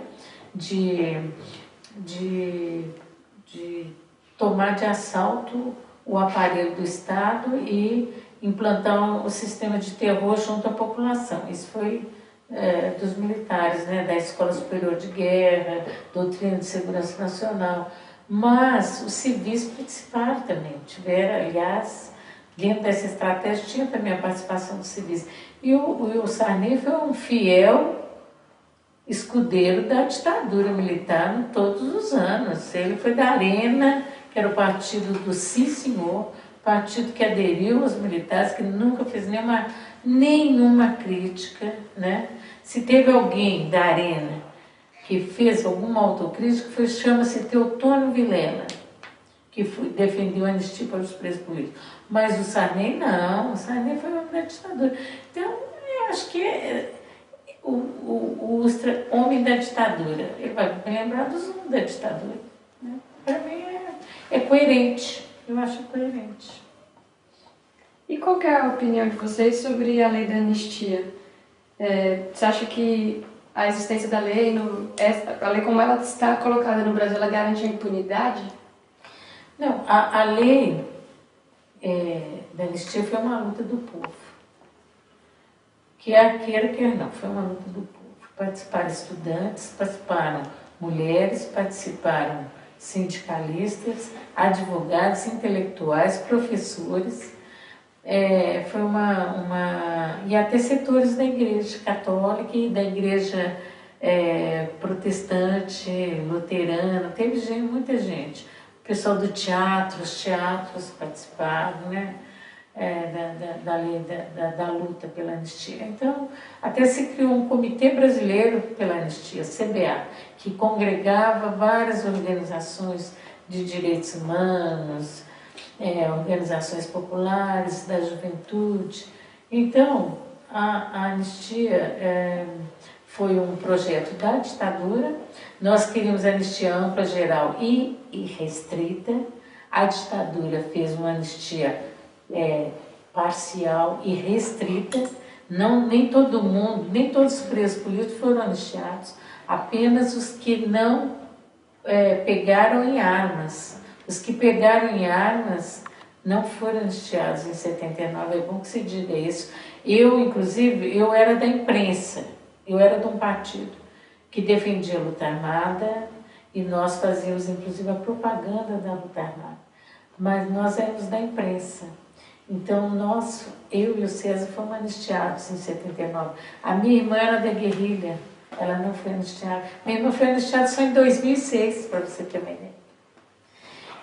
de tomar de assalto o aparelho do Estado e implantar o sistema de terror junto à população. Isso foi dos militares, né? Da Escola Superior de Guerra, Doutrina de Segurança Nacional. Mas os civis participaram também, tiveram, aliás, dentro dessa estratégia tinha também a participação dos civis. E o Sarney foi um fiel escudeiro da ditadura militar todos os anos. Ele foi da Arena, que era o partido do Sim Senhor, partido que aderiu aos militares, que nunca fez nenhuma crítica, né? Se teve alguém da Arena que fez alguma autocrítica, chama-se Teotônio Vilela, que defendeu a anistia para os presos políticos. Mas o Sarney não, o Sarney foi o homem da ditadura. Então, eu acho que o Ustra, homem da ditadura, ele vai lembrar dos homens da ditadura. Né? Para mim é coerente, eu acho coerente. E qual que é a opinião de vocês sobre a lei da anistia? Você acha que a existência da lei, a lei como ela está colocada no Brasil, ela garante a impunidade? Não, a lei da anistia foi uma luta do povo. Quer queira, quer não, foi uma luta do povo. Participaram estudantes, participaram mulheres, participaram sindicalistas, advogados, intelectuais, professores. Foi e até setores da igreja católica e da igreja protestante, luterana, teve muita gente. O pessoal do teatro, os teatros participaram, né? Da lei da luta pela anistia. Então, até se criou um Comitê Brasileiro pela Anistia, CBA, que congregava várias organizações de direitos humanos, organizações populares, da juventude. Então, a anistia foi um projeto da ditadura. Nós queríamos anistia ampla, geral e restrita. A ditadura fez uma anistia parcial e restrita, Não, nem todo mundo, nem todos os presos políticos foram anistiados, apenas os que não pegaram em armas. Os que pegaram em armas não foram anistiados em 79, é bom que se diga isso. Eu, inclusive, eu era da imprensa, eu era de um partido que defendia a luta armada e nós fazíamos, inclusive, a propaganda da luta armada. Mas nós éramos da imprensa. Então, eu e o César fomos anistiados em 79. A minha irmã era da guerrilha, ela não foi anistiada. Minha irmã foi anistiada só em 2006, para você ter uma ideia.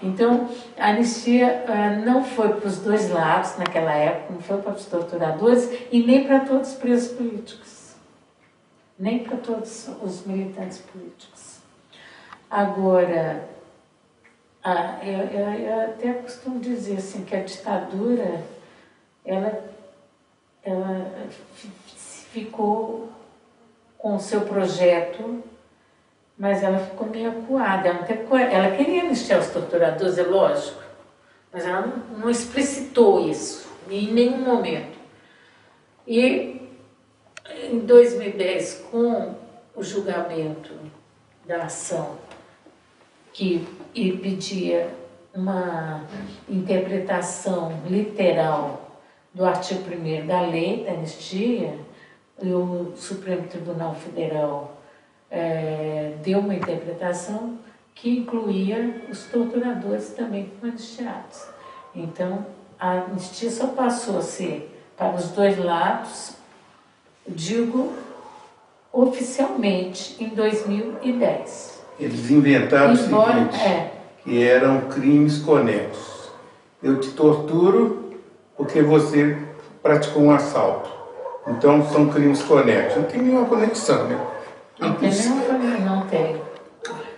Então, a anistia não foi para os dois lados naquela época, não foi para os torturadores e nem para todos os presos políticos. Nem para todos os militantes políticos. Agora, eu até costumo dizer assim, que a ditadura, ela ficou com o seu projeto, mas ela ficou meio acuada. Ela queria anistiar os torturadores, é lógico, mas ela não explicitou isso em nenhum momento. E em 2010, com o julgamento da ação que pedia uma interpretação literal do artigo 1º da lei da anistia, e o Supremo Tribunal Federal deu uma interpretação que incluía os torturadores também como anistiados. Então, a anistia só passou a ser para os dois lados, digo, oficialmente, em 2010. Eles inventaram o seguinte, que eram crimes conexos. Eu te torturo porque você praticou um assalto. Então, são crimes conexos. Não tem nenhuma conexão, né? Não tem nenhuma conexão, não tem.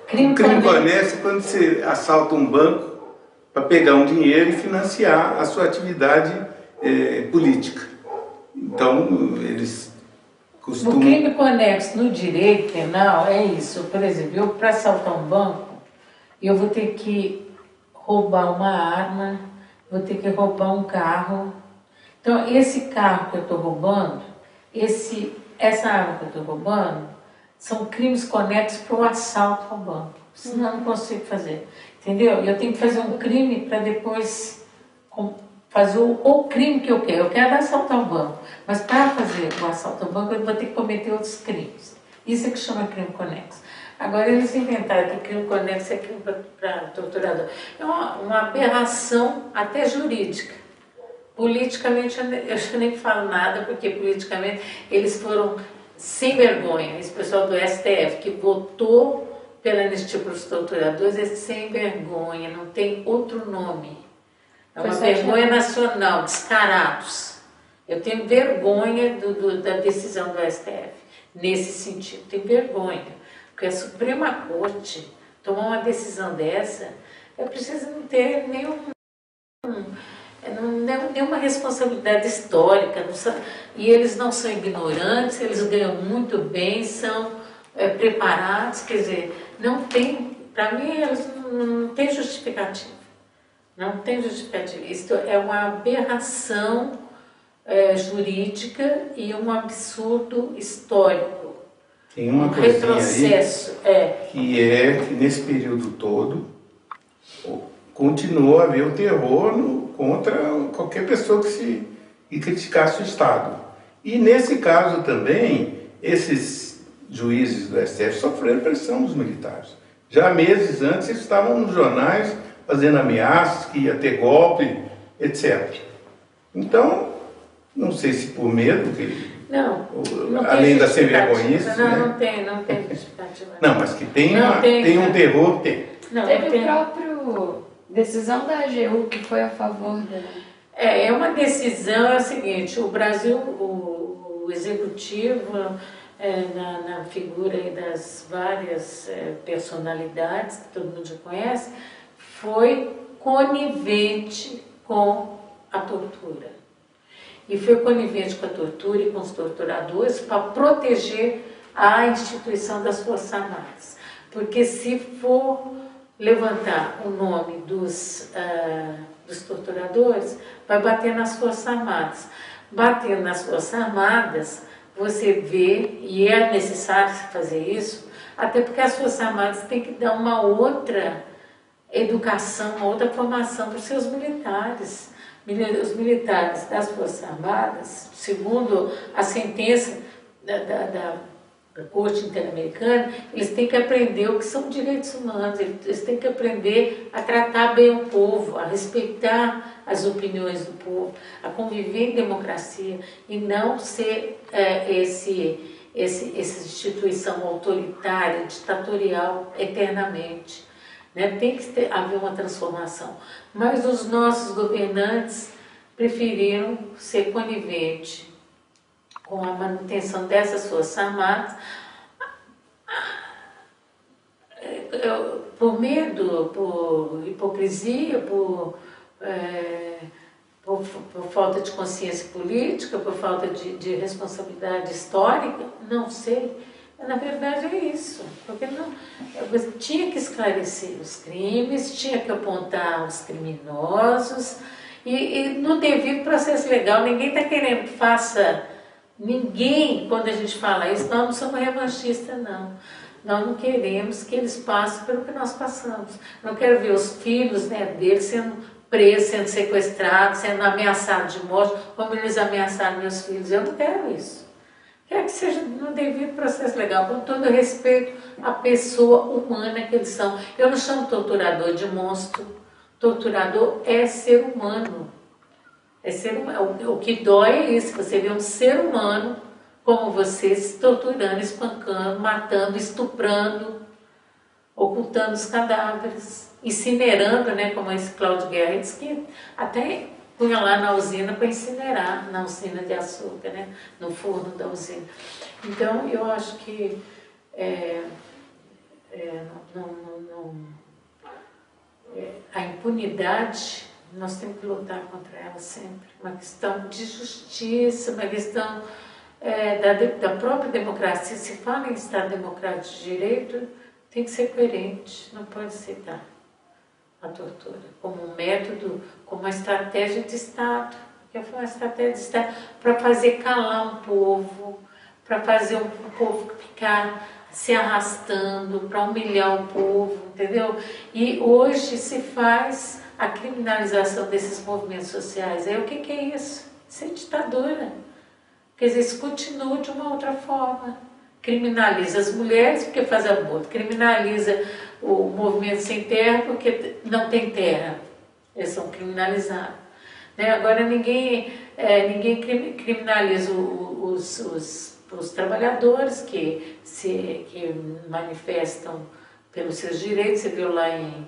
Crime conexo é quando você assalta um banco para pegar um dinheiro e financiar a sua atividade política. Então, eles costumam... O crime conexo no direito penal é isso. Por exemplo, eu para assaltar um banco, eu vou ter que roubar uma arma, vou ter que roubar um carro. Então, esse carro que eu estou roubando, essa arma que eu estou roubando, são crimes conexos para o assalto ao banco. Senão eu não consigo fazer. Entendeu? Eu tenho que fazer um crime para depois fazer o crime que eu quero. Eu quero assaltar o banco. Mas para fazer o assalto ao banco, eu vou ter que cometer outros crimes. Isso é que chama crime conexo. Agora, eles inventaram que crime conexo é crime para torturador. É uma aberração até jurídica. Politicamente, eu já nem falo nada, porque politicamente eles foram sem vergonha. Esse pessoal do STF que votou pela anistia para os torturadores é sem vergonha, não tem outro nome. É uma vergonha nacional, descarados. Eu tenho vergonha da decisão do STF, nesse sentido, tenho vergonha. Porque a Suprema Corte tomar uma decisão dessa, é preciso não ter nenhuma responsabilidade histórica, e eles não são ignorantes, eles ganham muito bem, são preparados, quer dizer, não tem, para mim, eles não tem justificativa. Não tem justificativa. Isto é uma aberração jurídica e um absurdo histórico. Tem uma retrocesso. Que nesse período todo continuou a haver o terror contra qualquer pessoa que criticasse o Estado. E nesse caso também, esses juízes do STF sofreram pressão dos militares. Já meses antes eles estavam nos jornais fazendo ameaças que ia ter golpe, etc. Então, não sei se por medo, não além da sem vergonhice, não tem justificativa. Não, mas que tem um terror, tem. Teve o próprio decisão da AGU que foi a favor dela. É uma decisão, é o seguinte, o Brasil, o executivo, na figura aí das várias personalidades que todo mundo já conhece, foi conivente com a tortura. E foi conivente com a tortura e com os torturadores para proteger a instituição das Forças Armadas. Porque se for levantar o nome dos torturadores, vai bater nas Forças Armadas. batendo nas Forças Armadas, você vê, e é necessário fazer isso, até porque as Forças Armadas têm que dar uma outra educação, uma outra formação para os seus militares. Os militares das Forças Armadas, segundo a sentença da Corte Interamericana, eles têm que aprender o que são direitos humanos, eles têm que aprender a tratar bem o povo, a respeitar as opiniões do povo, a conviver em democracia e não ser essa instituição autoritária, ditatorial, eternamente. Né? Tem que haver uma transformação. Mas os nossos governantes preferiram ser coniventes com a manutenção dessas Forças Armadas, por medo, por hipocrisia, por falta de consciência política, por falta de responsabilidade histórica, não sei. Na verdade é isso, porque tinha que esclarecer os crimes, tinha que apontar os criminosos, e no devido processo legal, ninguém está querendo que faça. Ninguém, quando a gente fala isso, nós não somos revanchistas, não. Nós não queremos que eles passem pelo que nós passamos. Eu não quero ver os filhos, né, deles sendo presos, sendo sequestrados, sendo ameaçados de morte, como eles ameaçaram meus filhos. Eu não quero isso. Quero que seja no devido processo legal, com todo respeito à pessoa humana que eles são. Eu não chamo torturador de monstro. Torturador é ser humano. O que dói é isso, você vê um ser humano como você se torturando, espancando, matando, estuprando, ocultando os cadáveres, incinerando, né, como esse Cláudio Guerra diz que até punha lá na usina para incinerar, na usina de açúcar, né, no forno da usina. Então, eu acho que a impunidade, nós temos que lutar contra ela sempre. Uma questão de justiça, uma questão da própria democracia. Se fala em Estado Democrático de Direito, tem que ser coerente, não pode aceitar a tortura como um método, como uma estratégia de Estado. Porque foi uma estratégia de Estado para fazer calar um povo, para fazer um povo ficar se arrastando, para humilhar o povo, entendeu? E hoje se faz a criminalização desses movimentos sociais. Aí o que é isso? Isso é ditadura. Quer dizer, isso continua de uma outra forma. Criminaliza as mulheres porque faz aborto, criminaliza o movimento sem terra porque não tem terra. Eles são criminalizados. Né? Agora ninguém criminaliza os trabalhadores que manifestam pelos seus direitos. Você viu lá em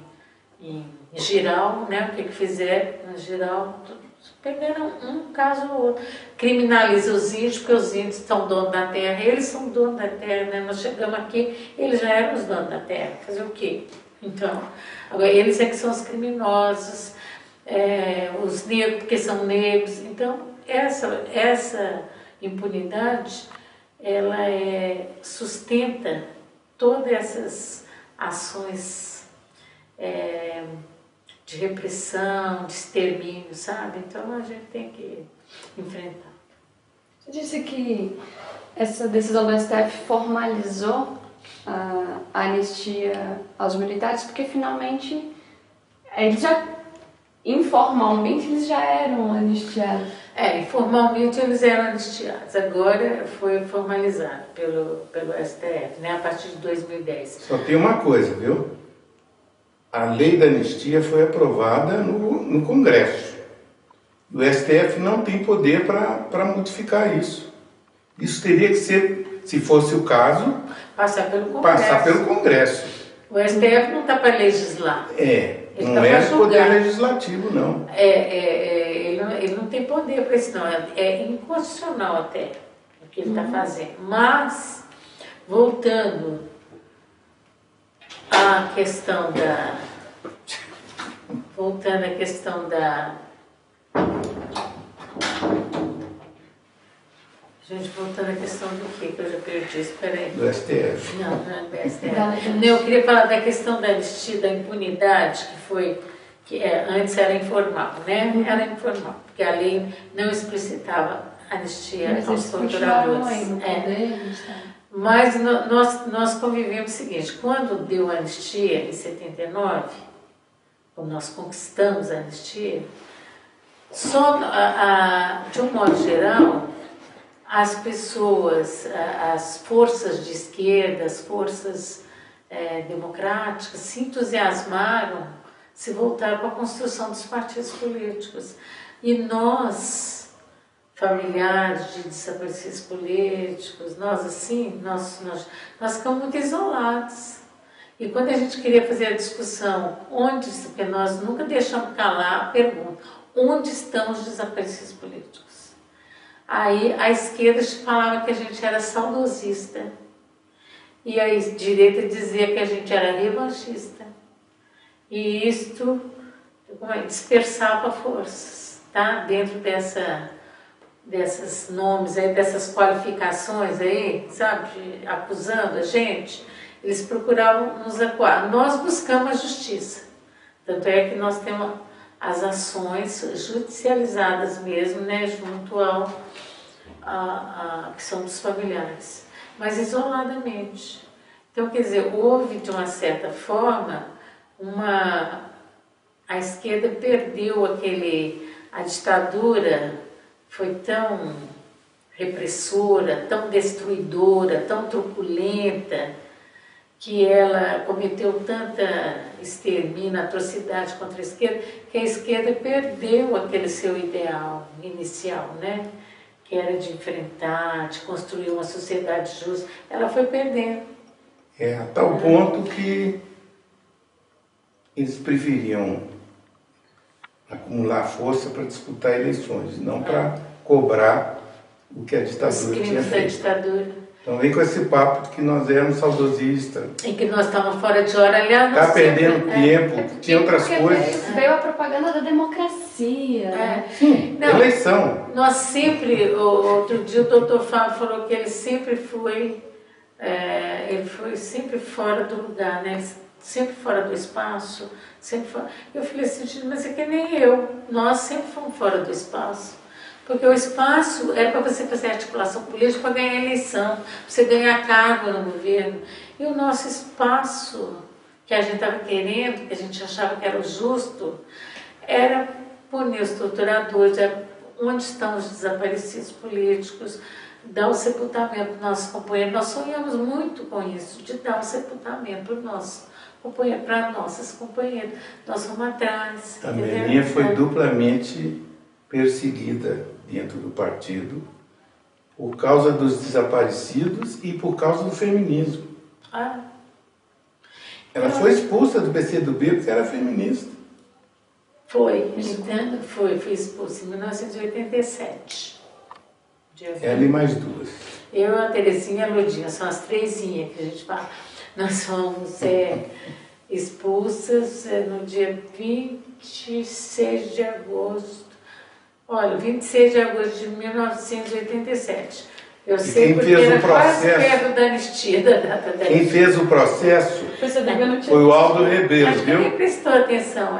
Giral, né? O que fizeram em Giral? Pegaram um caso ou outro. Criminaliza os índios, porque os índios são donos da terra. Eles são donos da terra, né? Nós chegamos aqui, eles já eram os donos da terra. Fazer o quê? Então, agora eles é que são os criminosos, os negros porque são negros. Então, essa impunidade, ela sustenta todas essas ações de repressão, de extermínio, sabe? Então a gente tem que enfrentar. Você disse que essa decisão do STF formalizou a anistia aos militares, porque finalmente eles informalmente eles já eram anistiados. Informalmente eles eram anistiados, agora foi formalizado pelo STF, né, a partir de 2010. Só tem uma coisa, viu? A lei da anistia foi aprovada no Congresso. O STF não tem poder para modificar isso. Isso teria que ser, se fosse o caso, passar pelo Congresso. Passar pelo Congresso. O STF não está para legislar. Não é poder legislativo, não. Ele não tem poder para isso, não. É inconstitucional até o que ele está fazendo. Mas, voltando à questão da... Gente, voltando à questão do que eu já perdi, espera aí. Do STF. Não é do STF. Eu queria falar da questão da anistia, da impunidade que antes era informal, né? Era informal, porque a lei não explicitava anistia aos torturadores. Mas nós convivemos o seguinte, quando deu a anistia em 79, quando nós conquistamos a anistia, só de um modo geral, as pessoas, as forças de esquerda, as forças democráticas se entusiasmaram, se voltaram para a construção dos partidos políticos. E nós, familiares de desaparecidos políticos, nós assim, nós ficamos muito isolados. E quando a gente queria fazer a discussão, porque nós nunca deixamos calar a pergunta, onde estão os desaparecidos políticos? Aí a esquerda falava que a gente era saudosista. E a direita dizia que a gente era revanchista. E isto dispersava forças, tá? Dentro desses nomes aí, dessas qualificações aí, sabe? Acusando a gente, eles procuravam nos acuar. Nós buscamos a justiça. Tanto é que nós temos as ações judicializadas mesmo, né? Junto que são dos familiares, mas isoladamente. Então, quer dizer, houve de uma certa forma a esquerda perdeu a ditadura foi tão repressora, tão destruidora, tão truculenta, que ela cometeu tanta extermínio, atrocidade contra a esquerda, que a esquerda perdeu aquele seu ideal inicial, né? Que era de enfrentar, de construir uma sociedade justa. Ela foi perdendo. A tal ponto que eles preferiam acumular força para disputar eleições, não para cobrar o que a ditadura tinha feito. Os crimes da ditadura. Então vem com esse papo de que nós éramos saudosistas. E que nós estávamos fora de hora, aliás. Está perdendo tempo, tinha outras coisas. Veio a propaganda da democracia. Sim, não, eleição. Nós sempre, outro dia o doutor Fábio falou que ele sempre foi sempre fora do lugar, né? Sempre fora do espaço, sempre fora. Eu falei assim, mas é que nem eu, nós sempre fomos fora do espaço. Porque o espaço era para você fazer articulação política, para ganhar eleição, para você ganhar cargo no governo. E o nosso espaço, que a gente estava querendo, que a gente achava que era o justo, era punir os torturadores, onde estão os desaparecidos políticos, dar o sepultamento para nossos companheiros. Nós sonhamos muito com isso, de dar o sepultamento para os nossos companheiros, para nossas companheiras. Nós fomos atrás. A Melinha foi duplamente perseguida dentro do partido por causa dos desaparecidos e por causa do feminismo. Ela foi expulsa do PCdoB porque era feminista. Foi expulsa em 1987. Ela e mais duas. Eu, a Terezinha e a Lodinha, são as trezinhas que a gente fala. Nós fomos expulsas no dia 26 de agosto. Olha, 26 de agosto de 1987. Eu sei porque era quase perto da anistia, da data da anistia. Quem fez o processo foi o Aldo Rebelo, viu? Acho que prestou atenção,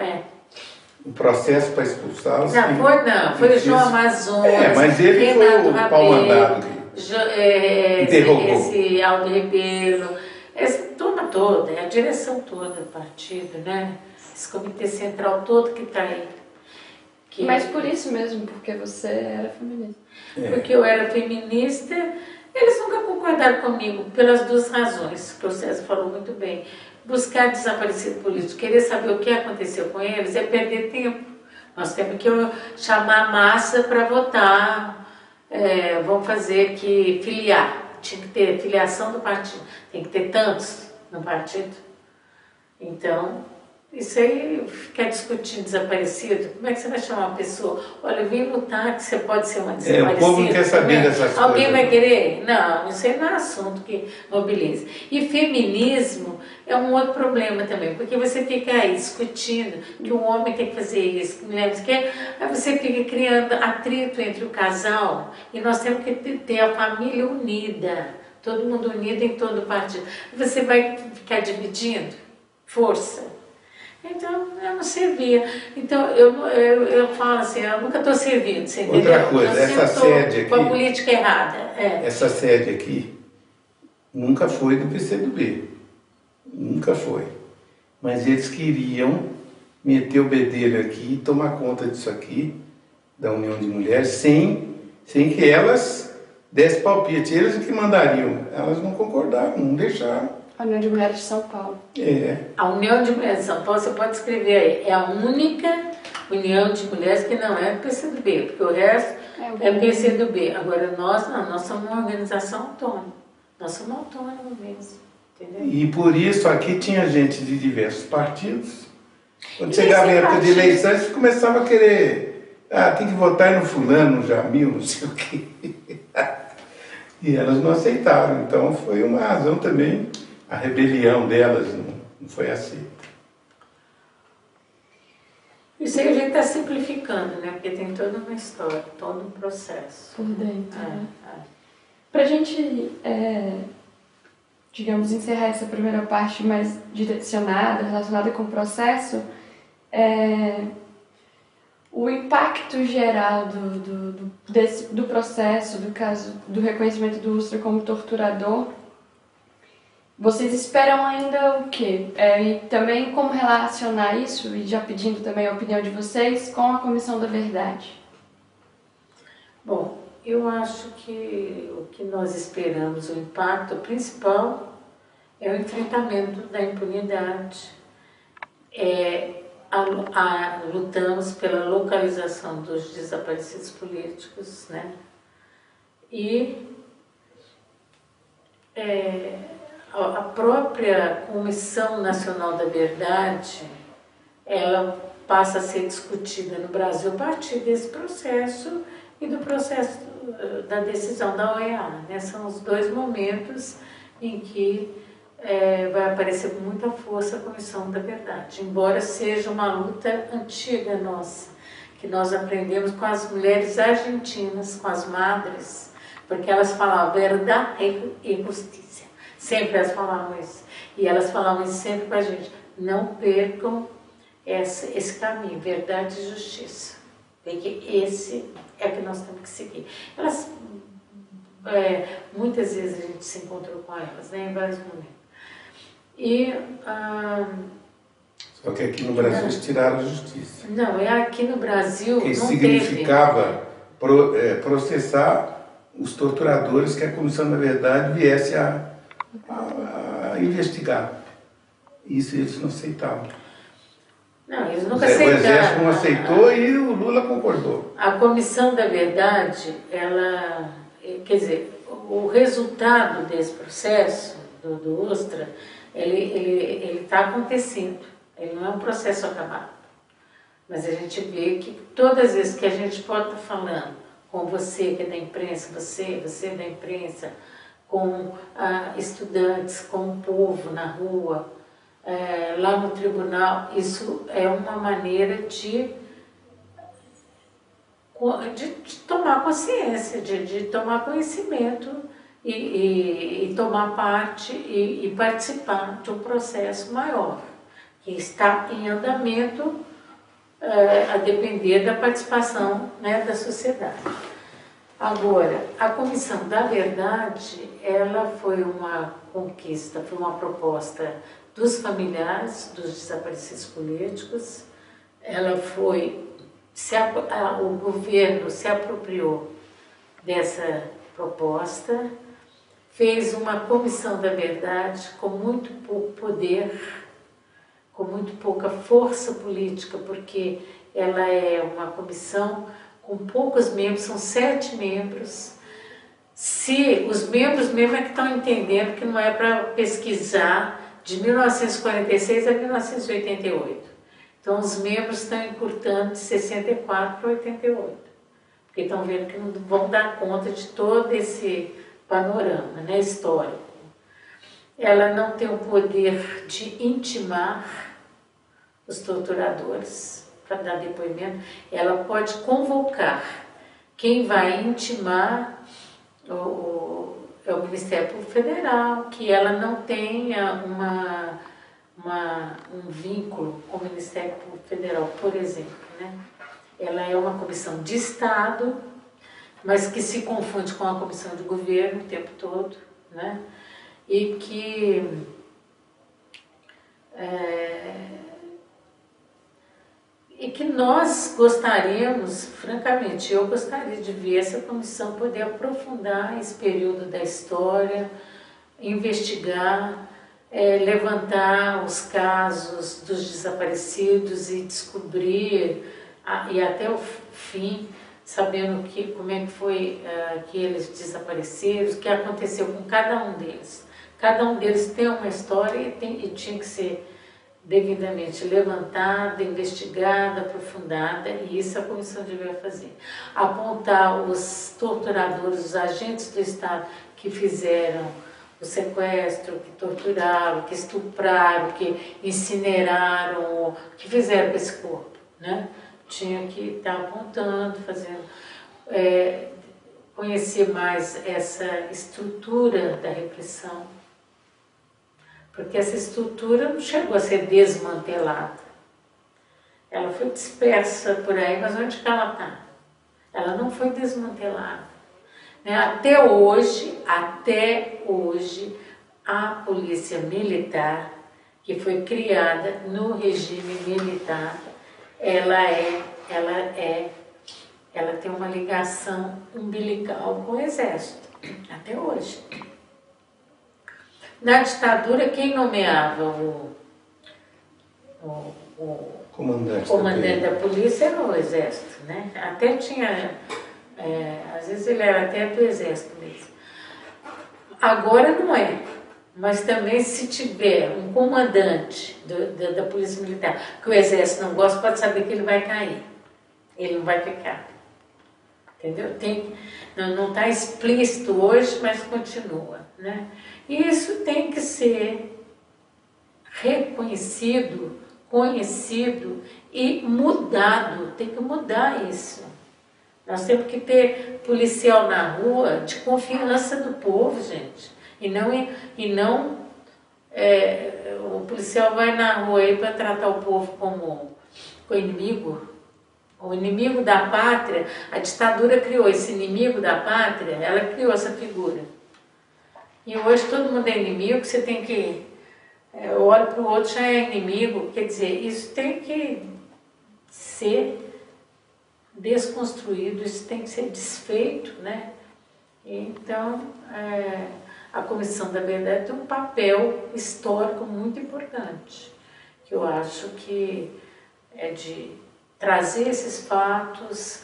O processo para expulsá-los. Não, foi o João Amazonas, mas ele Renato foi o pau-mandado que interrogou. Esse Aldo Rebelo, essa turma toda, a direção toda do partido, né? Esse comitê central todo que está aí. Mas por isso mesmo, porque você era feminista. Porque eu era feminista, eles nunca concordaram comigo, pelas duas razões, que o César falou muito bem. Buscar desaparecido político, querer saber o que aconteceu com eles, é perder tempo. Nós temos que chamar a massa para votar, vamos fazer que filiar, tinha que ter filiação do partido, tem que ter tantos no partido. Então, isso aí, ficar discutindo desaparecido, como é que você vai chamar uma pessoa? Olha, vem lutar que você pode ser uma desaparecida. O povo não quer saber dessas coisas. Alguém vai querer? Não, isso aí não é assunto que mobiliza. E feminismo é um outro problema também, porque você fica aí discutindo que o homem tem que fazer isso, que mulheres querem, aí você fica criando atrito entre o casal, e nós temos que ter a família unida, todo mundo unido em todo o partido. Você vai ficar dividindo força. Então, eu não servia. Então, eu falo assim, eu nunca estou servindo, você entendeu? Outra coisa, eu essa sede aqui... com a política errada. Essa sede aqui nunca foi do PCdoB. Nunca foi. Mas eles queriam meter o bedelho aqui e tomar conta disso aqui, da União de Mulheres, sem que elas dessem palpite. Eles que mandariam. Elas não concordaram, não deixaram. A União de Mulheres de São Paulo. A União de Mulheres de São Paulo, você pode escrever aí, é a única União de Mulheres que não é PCdoB, porque o resto é PCdoB. Agora nós não, nós somos uma organização autônoma. Nós somos autônomos mesmo, entendeu? E por isso aqui tinha gente de diversos partidos. Quando chegava a época de eleições, você começava a querer, tem que votar no fulano, no Jamil, não sei o quê. E elas não aceitaram, então foi uma razão também. A rebelião delas não foi aceita. Isso aí a gente está simplificando, né? Porque tem toda uma história, todo um processo. Por dentro, né? Para a gente, digamos, encerrar essa primeira parte mais direcionada, relacionada com o processo, o impacto geral do processo, do caso do reconhecimento do Ustra como torturador, vocês esperam ainda o quê? E também como relacionar isso, e já pedindo também a opinião de vocês, com a Comissão da Verdade? Bom, eu acho que o que nós esperamos, o impacto principal, é o enfrentamento da impunidade. Lutamos pela localização dos desaparecidos políticos, né? E a própria Comissão Nacional da Verdade, ela passa a ser discutida no Brasil a partir desse processo e do processo da decisão da OEA, né? São os dois momentos em que vai aparecer com muita força a Comissão da Verdade, embora seja uma luta antiga nossa, que nós aprendemos com as mulheres argentinas, com as madres, porque elas falavam verdade e justiça. Sempre elas falavam isso. E elas falavam isso sempre para a gente. Não percam esse caminho, verdade e justiça. Porque esse é o que nós temos que seguir. Elas, muitas vezes a gente se encontrou com elas, né, em vários momentos. Só que aqui no Brasil eles tiraram a justiça. Não, aqui no Brasil que não significava processar os torturadores que a Comissão da Verdade viesse a investigar. Isso eles não aceitavam. Não, eles nunca aceitaram. O Exército não aceitou e o Lula concordou. A Comissão da Verdade, quer dizer, o resultado desse processo do Ustra, ele está acontecendo. Ele não é um processo acabado. Mas a gente vê que todas as vezes que a gente pode estar falando com você que é da imprensa, você é da imprensa, com estudantes, com o povo na rua, lá no tribunal, isso é uma maneira de tomar consciência, de tomar conhecimento e tomar parte e participar de um processo maior, que está em andamento, a depender da participação, né, da sociedade. Agora, a Comissão da Verdade, ela foi uma conquista, foi uma proposta dos familiares dos desaparecidos políticos. Ela foi, o governo se apropriou dessa proposta, fez uma Comissão da Verdade com muito pouco poder, com muito pouca força política, porque ela é uma comissão com poucos membros, são 7 membros. Se os membros mesmo é que estão entendendo que não é para pesquisar de 1946 a 1988. Então os membros estão encurtando de 64 para 88, porque estão vendo que não vão dar conta de todo esse panorama, né, histórico. Ela não tem o poder de intimar os torturadores para dar depoimento. Ela pode convocar. Quem vai intimar é o Ministério Público Federal, que ela não tenha um vínculo com o Ministério Público Federal, por exemplo, né? Ela é uma comissão de Estado, mas que se confunde com a comissão de governo o tempo todo, né? E que nós gostaríamos, francamente, eu gostaria de ver essa comissão poder aprofundar esse período da história, investigar, levantar os casos dos desaparecidos e descobrir, e até o fim, sabendo como é que foi que eles desapareceram, o que aconteceu com cada um deles. Cada um deles tem uma história e tinha que ser devidamente levantada, investigada, aprofundada, e isso a comissão devia fazer. Apontar os torturadores, os agentes do Estado que fizeram o sequestro, que torturaram, que estupraram, que incineraram, que fizeram com esse corpo, né? Tinha que estar apontando, fazendo, conhecer mais essa estrutura da repressão, porque essa estrutura não chegou a ser desmantelada. Ela foi dispersa por aí, mas onde que ela está? Ela não foi desmantelada. Né? Até hoje, a polícia militar, que foi criada no regime militar, ela tem uma ligação umbilical com o exército, até hoje. Na ditadura, quem nomeava o comandante da polícia era o exército, né? Até tinha, às vezes ele era até do exército mesmo. Agora não é, mas também se tiver um comandante da polícia militar que o exército não gosta, pode saber que ele vai cair, ele não vai ficar. Entendeu? Não está explícito hoje, mas continua, né? E isso tem que ser reconhecido, conhecido e mudado. Tem que mudar isso. Nós temos que ter policial na rua de confiança do povo, gente. E não o policial vai na rua aí para tratar o povo como o inimigo. O inimigo da pátria. A ditadura criou esse inimigo da pátria, ela criou essa figura. E hoje todo mundo é inimigo, você tem que... olha para o outro, já é inimigo. Quer dizer, isso tem que ser desconstruído, isso tem que ser desfeito, né? Então, a Comissão da Verdade tem um papel histórico muito importante, que eu acho que é de trazer esses fatos,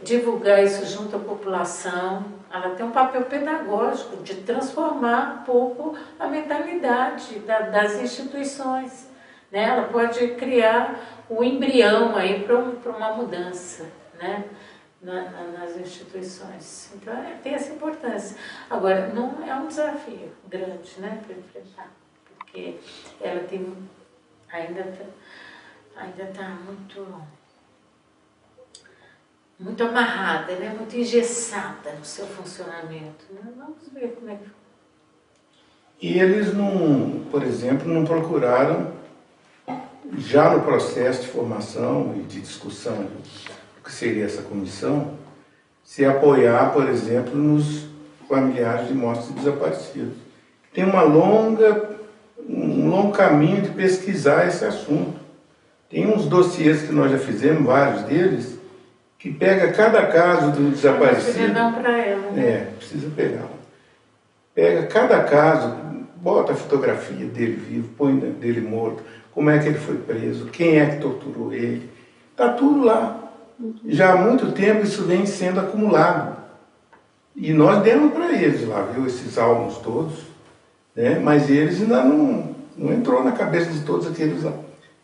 divulgar isso junto à população. Ela tem um papel pedagógico de transformar um pouco a mentalidade das instituições, né? Ela pode criar o embrião aí para uma mudança, né? Nas instituições. Então tem essa importância. Agora, não é um desafio grande, né, para enfrentar, porque ela tem ainda está muito amarrada, né? Muito engessada no seu funcionamento. Né? Vamos ver como é que... E eles não, por exemplo, não procuraram, já no processo de formação e de discussão do que seria essa comissão, se apoiar, por exemplo, nos familiares de mortos e desaparecidos. Tem um longo caminho de pesquisar esse assunto. Tem uns dossiês que nós já fizemos, vários deles, que pega cada caso do desaparecido. Precisa dar para ela, né? Precisa pegar. Pega cada caso, bota a fotografia dele vivo, põe dele morto, como é que ele foi preso, quem é que torturou ele. Está tudo lá. Já há muito tempo isso vem sendo acumulado. E nós demos para eles lá, viu, esses álbuns todos, né? Mas eles ainda não entrou na cabeça de todos aqueles lá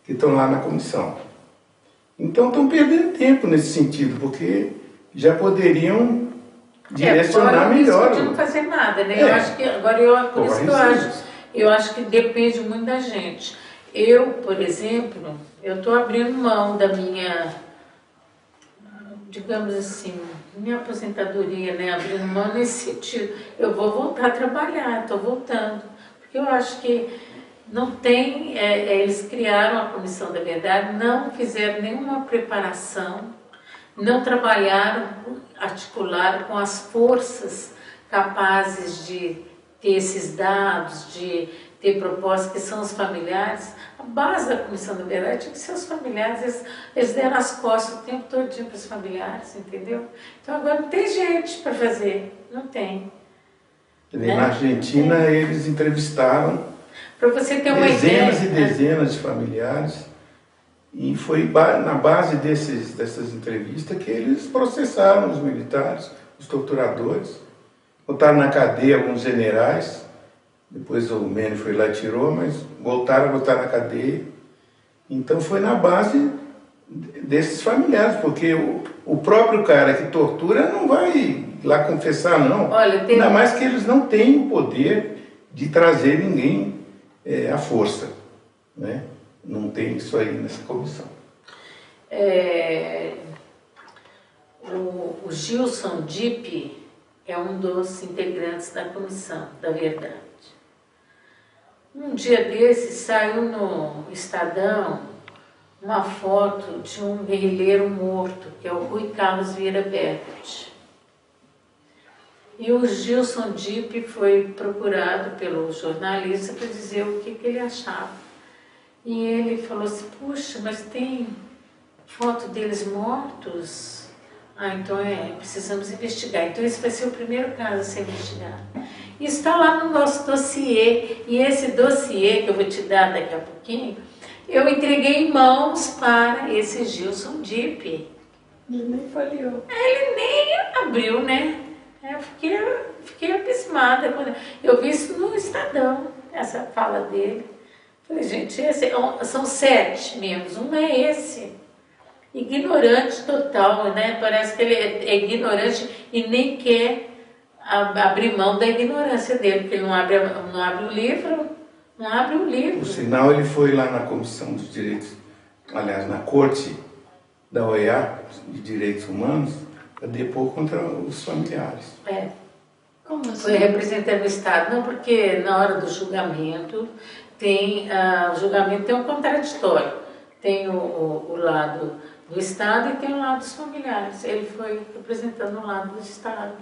que estão lá na comissão. Então estão perdendo tempo nesse sentido, porque já poderiam direcionar melhor. Não podiam fazer nada, né? Eu acho que agora por isso que eu acho que depende muito da gente. Eu, por exemplo, eu estou abrindo mão da minha, digamos assim, minha aposentadoria, né? Abrindo mão nesse sentido. Eu vou voltar a trabalhar, estou voltando, porque eu acho que não tem, eles criaram a Comissão da Verdade, não fizeram nenhuma preparação, não trabalharam, articularam com as forças capazes de ter esses dados, de ter propostas que são os familiares. A base da Comissão da Verdade tinha que ser os familiares, eles deram as costas o tempo todo para os familiares, entendeu? Então agora não tem gente para fazer, não tem. Na Argentina eles entrevistaram para você ter uma dezenas ideia, e dezenas de familiares, e foi na base dessas entrevistas que eles processaram os militares, os torturadores, botaram na cadeia alguns generais, depois o Menem foi lá e tirou, mas voltaram a botar na cadeia. Então foi na base desses familiares, porque o próprio cara que tortura não vai lá confessar, não. Olha, ainda mais que eles não têm o poder de trazer ninguém à força, né? Não tem isso aí nessa comissão. O Gilson Dipp é um dos integrantes da Comissão da Verdade. Um dia desses saiu no Estadão uma foto de um guerrilheiro morto, que é o Rui Carlos Vieira Berti. E o Gilson Dipp foi procurado pelo jornalista para dizer o que ele achava. E ele falou assim, puxa, mas tem foto deles mortos? Ah, então precisamos investigar. Então esse vai ser o primeiro caso a ser investigado. Isso está lá no nosso dossiê, e esse dossiê que eu vou te dar daqui a pouquinho, eu entreguei em mãos para esse Gilson Dipp. Ele nem folheou. Ele nem abriu, né? Eu fiquei abismada quando eu vi isso no Estadão, essa fala dele. Falei, gente, são 7 membros, um é esse. Ignorante total, né? Parece que ele é ignorante e nem quer abrir mão da ignorância dele, porque ele não abre o livro, não abre o livro. Por sinal, ele foi lá na Comissão dos Direitos, aliás, na Corte da OEA de Direitos Humanos, para depor contra os familiares. Como assim? Foi representando o Estado, não, porque na hora do julgamento o julgamento tem um contraditório. Tem o lado do Estado e tem o lado dos familiares. Ele foi representando o lado do Estado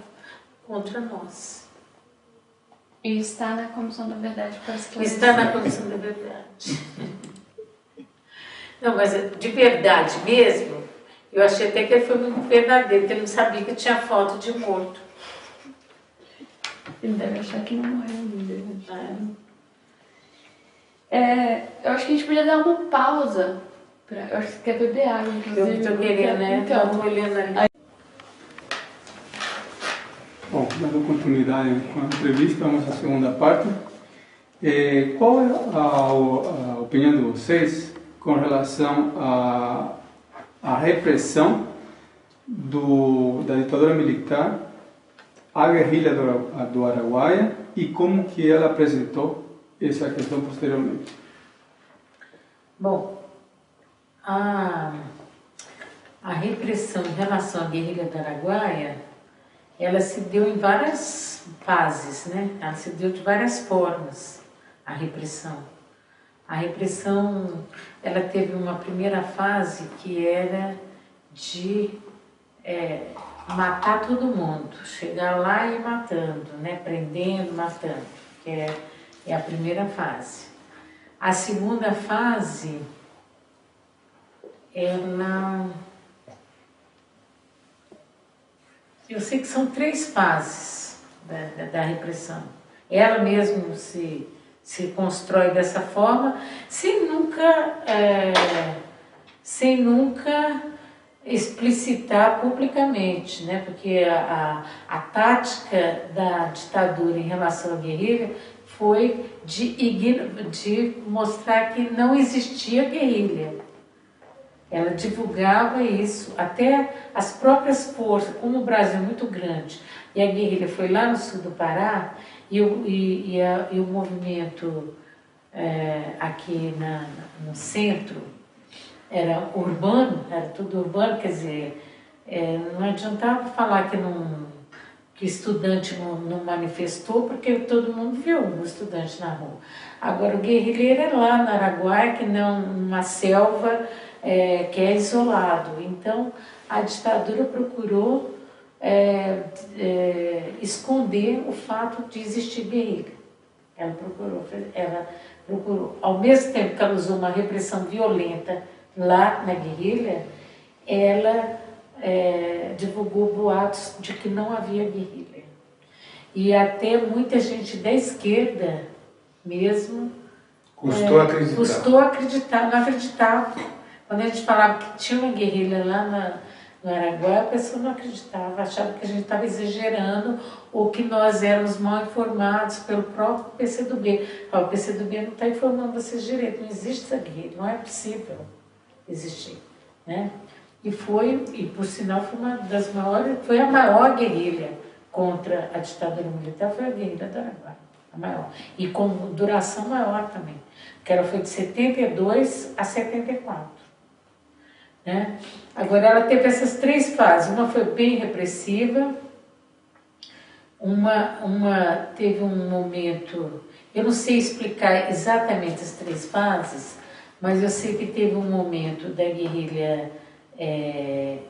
contra nós. E está na Comissão da Verdade para esclarecer. Está na Comissão da Verdade. Não, mas de verdade mesmo, eu achei até que ele foi muito verdadeiro, porque ele não sabia que tinha foto de morto. Ele deve achar que não morreu ainda. Eu acho que a gente podia dar uma pausa. Eu acho que você quer beber água, inclusive. Eu estou querendo, né? Então, estou olhando ali. Bom, dando continuidade com a entrevista, vamos à segunda parte. Qual é a opinião de vocês com relação à repressão da ditadura militar à guerrilha do Araguaia e como que ela apresentou essa questão posteriormente? Bom, a repressão em relação à guerrilha do Araguaia, ela se deu em várias fases, né? Ela se deu de várias formas, a repressão. A repressão, ela teve uma primeira fase que era de matar todo mundo, chegar lá e ir matando, né? Prendendo, matando, que é a primeira fase. A segunda fase, eu sei que são 3 fases da repressão. Ela mesmo se constrói dessa forma, sem nunca explicitar publicamente, né? Porque a tática da ditadura em relação à guerrilha foi de mostrar que não existia guerrilha. Ela divulgava isso, até as próprias forças, como o Brasil é muito grande, e a guerrilha foi lá no sul do Pará, e o movimento aqui no centro era urbano, era tudo urbano, quer dizer, não adiantava falar que que estudante não manifestou, porque todo mundo viu um estudante na rua. Agora, o guerrilheiro é lá no Araguaia, que não uma selva que é isolado. Então, a ditadura procurou esconder o fato de existir guerrilha. Ela procurou, ao mesmo tempo que ela usou uma repressão violenta lá na guerrilha, ela divulgou boatos de que não havia guerrilha. E até muita gente da esquerda mesmo custou acreditar, não acreditava. Quando a gente falava que tinha uma guerrilha lá no Araguaia, a pessoa não acreditava, achava que a gente estava exagerando ou que nós éramos mal informados pelo próprio PCdoB. O PCdoB não está informando vocês direito, não existe essa guerrilha, não é possível existir, né? E por sinal, foi uma das maiores, foi a maior guerrilha contra a ditadura militar, foi a guerrilha do Araguaia, a maior. E com duração maior também, que ela foi de 72 a 74. Né? Agora, ela teve essas 3 fases. Uma foi bem repressiva, uma teve um momento, eu não sei explicar exatamente as 3 fases, mas eu sei que teve um momento da guerrilha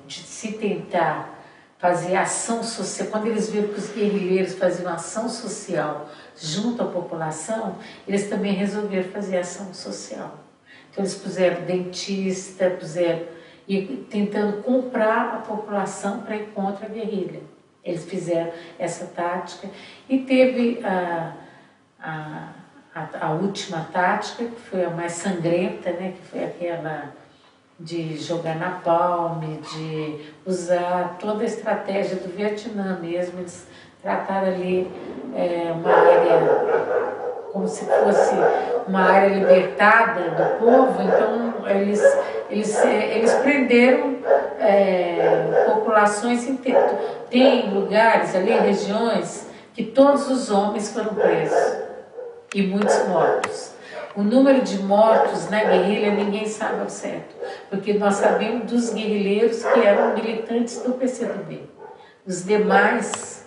de se tentar fazer ação social. Quando eles viram que os guerrilheiros faziam ação social junto à população, eles também resolveram fazer ação social. Então eles puseram dentista, e tentando comprar a população para ir contra a guerrilha. Eles fizeram essa tática e teve a última tática, que foi a mais sangrenta, né, que foi aquela de jogar napalm, de usar toda a estratégia do Vietnã mesmo. Eles trataram ali uma área como se fosse uma área libertada do povo, então eles prenderam populações inteiras. Tem lugares ali, regiões, que todos os homens foram presos e muitos mortos. O número de mortos na guerrilha ninguém sabe ao certo, porque nós sabemos dos guerrilheiros que eram militantes do PCdoB. Os demais,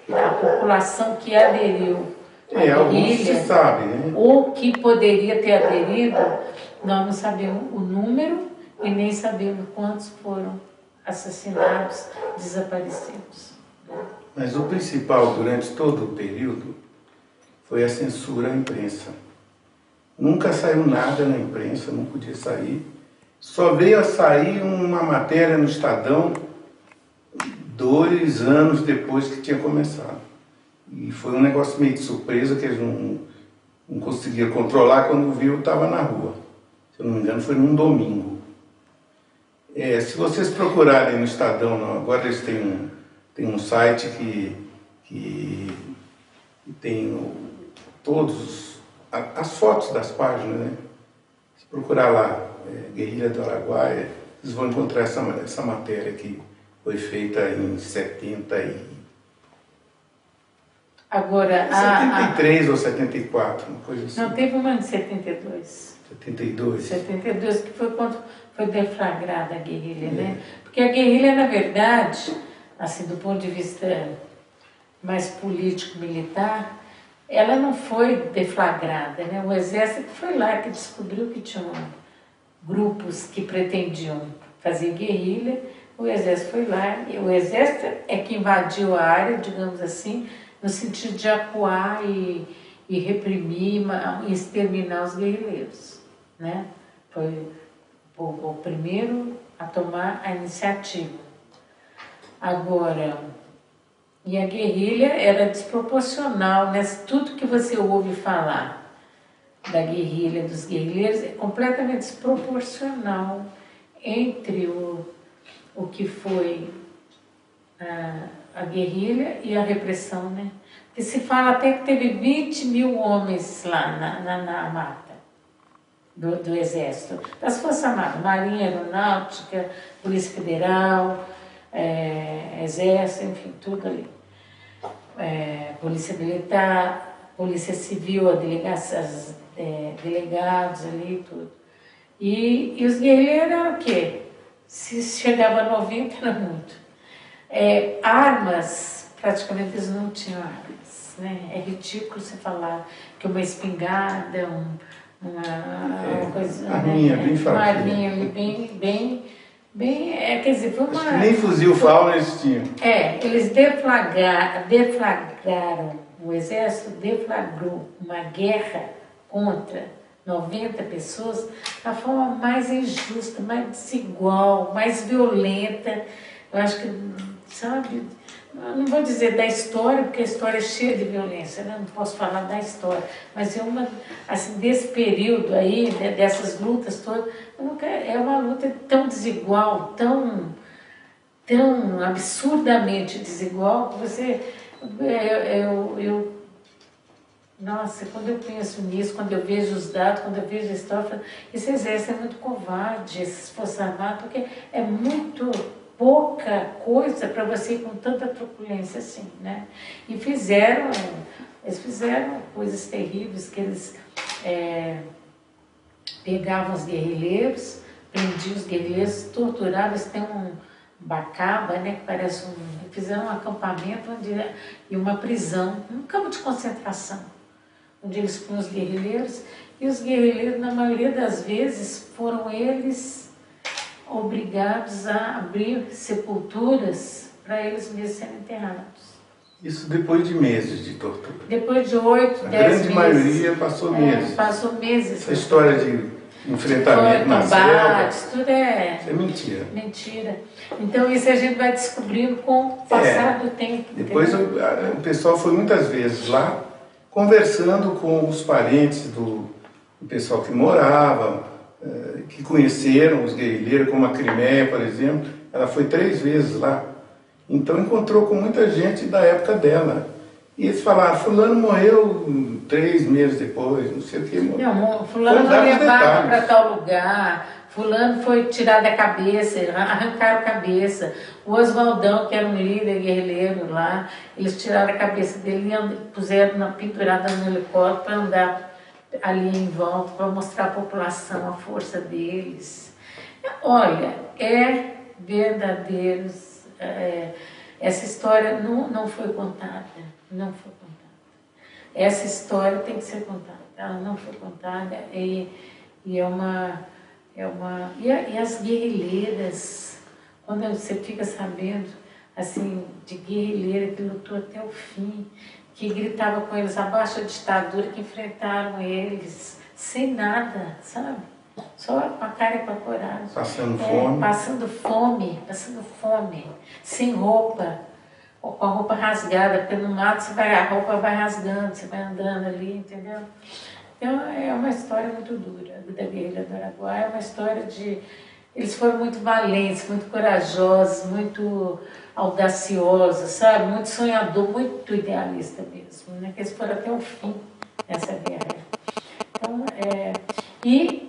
a população que aderiu à guerrilha, se sabe, né? ou que poderia ter aderido, nós não sabemos o número e nem sabemos quantos foram assassinados, desaparecidos. Mas o principal durante todo o período foi a censura à imprensa. Nunca saiu nada na imprensa, não podia sair. Só veio a sair uma matéria no Estadão 2 anos depois que tinha começado. E foi um negócio meio de surpresa, que eles não conseguiam controlar. Quando viu, estava na rua. Se eu não me engano, foi num domingo. Se vocês procurarem no Estadão, agora eles têm um site que tem todos as fotos das páginas, né? Se procurar lá, Guerrilha do Araguaia, vocês vão encontrar essa matéria que foi feita em 70 Agora, 73 ou 74, uma coisa assim. Não, teve uma em 72. 72. 72, que foi quando foi deflagrada a guerrilha, né? Porque a guerrilha, na verdade, assim, do ponto de vista mais político-militar, ela não foi deflagrada, né? O exército foi lá que descobriu que tinham grupos que pretendiam fazer guerrilha, o exército foi lá, e o exército é que invadiu a área, digamos assim, no sentido de acuar e reprimir e exterminar os guerrilheiros, né? Foi o primeiro a tomar a iniciativa. Agora, e a guerrilha era desproporcional, né? Tudo que você ouve falar da guerrilha, dos guerrilheiros, é completamente desproporcional entre o que foi a guerrilha e a repressão, né? Porque se fala até que teve 20 mil homens lá na mata do Exército, das Forças Armadas, Marinha, Aeronáutica, Polícia Federal, Exército, enfim, tudo ali. Polícia Militar, Polícia Civil, delegados ali, tudo. E os guerrilheiros eram o quê? Se chegava a 90 era muito. Armas praticamente eles não tinham armas, né? É ridículo você falar que uma espingarda, uma coisa, arminha, né? bem Uma fraquinha. arminha quer dizer, foi uma... Nem fuzil FAL eles tinham. Eles deflagraram, o exército deflagrou uma guerra contra 90 pessoas da forma mais injusta, mais desigual, mais violenta. Eu acho que, sabe, eu não vou dizer da história, porque a história é cheia de violência, né? Não posso falar da história, mas é uma, assim, desse período aí, né, dessas lutas todas, é uma luta tão desigual, tão absurdamente desigual, que você, nossa, quando eu penso nisso, quando eu vejo os dados, quando eu vejo a história, eu falo, esse exército é muito covarde, esses forças armadas, porque é muito pouca coisa para você ir com tanta truculência assim, né? E eles fizeram coisas terríveis, que eles pegavam os guerrilheiros, prendiam os guerrilheiros, torturavam, eles têm um Bacaba, né, que parece fizeram um acampamento e uma prisão, um campo de concentração, onde eles punham os guerrilheiros, e os guerrilheiros, na maioria das vezes, foram eles obrigados a abrir sepulturas para eles mesmos serem enterrados. Isso depois de meses de tortura. Depois de 8, 10 meses. A grande maioria passou meses. Passou meses. Essa história de enfrentamento na selva, tudo é mentira. Mentira. Então isso a gente vai descobrindo com o passar do tempo. Depois o pessoal foi muitas vezes lá, conversando com os parentes do pessoal que morava, que conheceram os guerrilheiros, como a Crimeia, por exemplo. Ela foi 3 vezes lá. Então encontrou com muita gente da época dela. E eles falaram, fulano morreu 3 meses depois, não sei o que. Não, fulano foi levado para tal lugar, fulano foi tirado da cabeça, arrancaram a cabeça. O Oswaldão, que era um líder guerrilheiro lá, eles tiraram a cabeça dele e puseram pendurada no helicóptero para andar ali em volta, para mostrar à população a força deles. Olha, é verdadeiro. Essa história não foi contada, não foi contada. Essa história tem que ser contada, ela não foi contada e as guerrilheiras, quando você fica sabendo assim de guerrilheira que lutou até o fim, que gritava com eles abaixo a ditadura, que enfrentaram eles sem nada, sabe? Só com a cara e com a coragem. Passando fome. Passando fome, sem roupa, com a roupa rasgada, porque no mato a roupa vai rasgando, você vai andando ali, entendeu? Então é uma história muito dura da guerrilha do Araguaia, é uma história de... Eles foram muito valentes, muito corajosos, muito audaciosos, sabe? Muito sonhador, muito idealista mesmo, né? Que eles foram até o fim nessa guerra. Então, e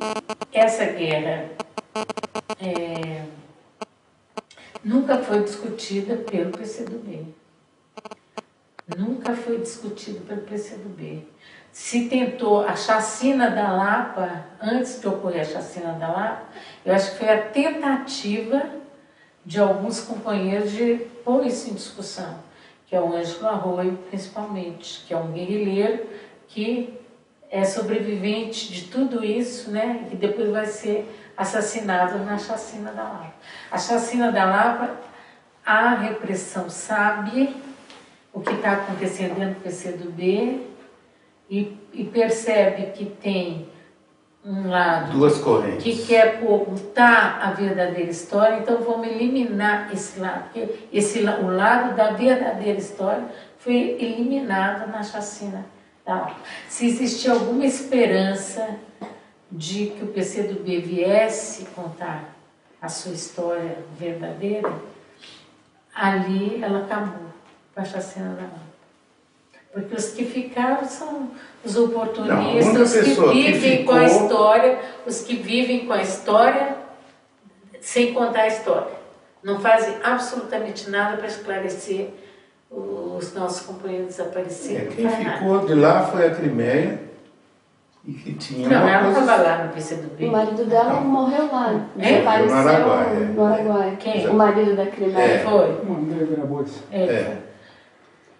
essa guerra nunca foi discutida pelo PCdoB. Nunca foi discutida pelo PCdoB. Se tentou a chacina da Lapa, antes de ocorrer a chacina da Lapa, eu acho que foi a tentativa de alguns companheiros de pôr isso em discussão, que é o Ângelo Arroio, principalmente, que é um guerrilheiro que é sobrevivente de tudo isso, né? E que depois vai ser assassinado na chacina da Lapa. A chacina da Lapa, a repressão sabe o que está acontecendo dentro do PCdoB e percebe que tem um lado 2 correntes que quer ocultar a verdadeira história, então vamos eliminar esse lado, porque o lado da verdadeira história foi eliminado na chacina da Lapa. Se existia alguma esperança de que o PCdoB viesse contar a sua história verdadeira, ali ela acabou com a chacina da Lapa. Porque os que ficaram são os oportunistas, os que vivem com a história, os que vivem com a história sem contar a história. Não fazem absolutamente nada para esclarecer os nossos companheiros desaparecidos. Quem ficou de lá foi a Crimeia e que tinha. Não, ela não estava lá no PCdoB. O marido dela morreu lá, desapareceu no Araguaia. Quem? O marido da Crimeia. Foi. O André Grabois. Foi.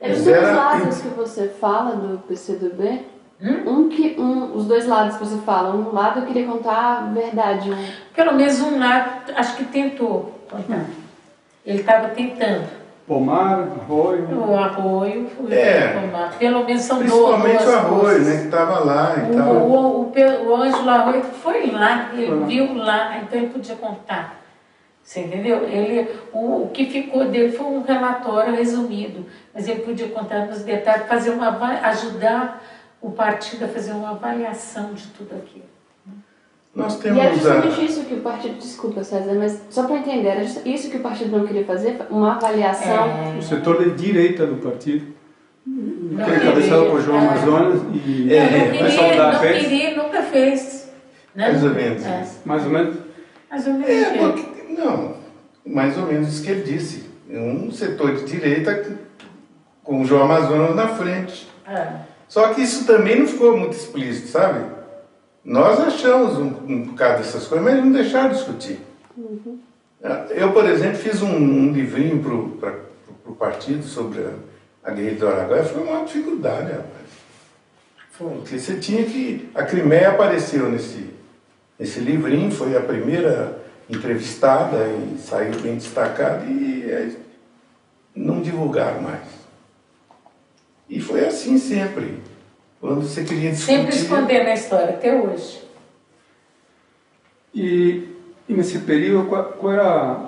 Os dois lados que você fala do PCdoB, os dois lados que você fala, um lado eu queria contar a verdade. Pelo menos um lado, acho que tentou contar. Ele estava tentando. Pomar, Arroio. O Arroio, Pomar. Pelo menos são principalmente duas o Arroio, coisas. né, que estava lá e tal. O Ângelo Arroio foi lá, ele viu lá, então ele podia contar. Você entendeu? O que ficou dele foi um relatório resumido, mas ele podia contar nos detalhes, ajudar o partido a fazer uma avaliação de tudo aquilo. Nós temos e era justamente isso que o partido, desculpa César, mas só para entender, era isso que o partido não queria fazer, uma avaliação. O setor de direita do partido, que é encabeçado por João Amazonas e não queria, nunca fez. Né? Mais ou menos. Mais ou menos? Mais ou menos. Não, mais ou menos isso que ele disse. Um setor de direita com o João Amazonas na frente. Só que isso também não ficou muito explícito, sabe? Nós achamos um bocado dessas coisas, mas não deixaram de discutir. Eu, por exemplo, fiz um livrinho para o partido sobre a guerrilha do Araguaia. Foi uma dificuldade, rapaz. Porque você tinha que... A Crimeia apareceu nesse livrinho, foi a primeira entrevistada e saiu bem destacada e não divulgaram mais. E foi assim sempre. Quando você queria discutir... Sempre escondendo a história, até hoje. E nesse período, qual era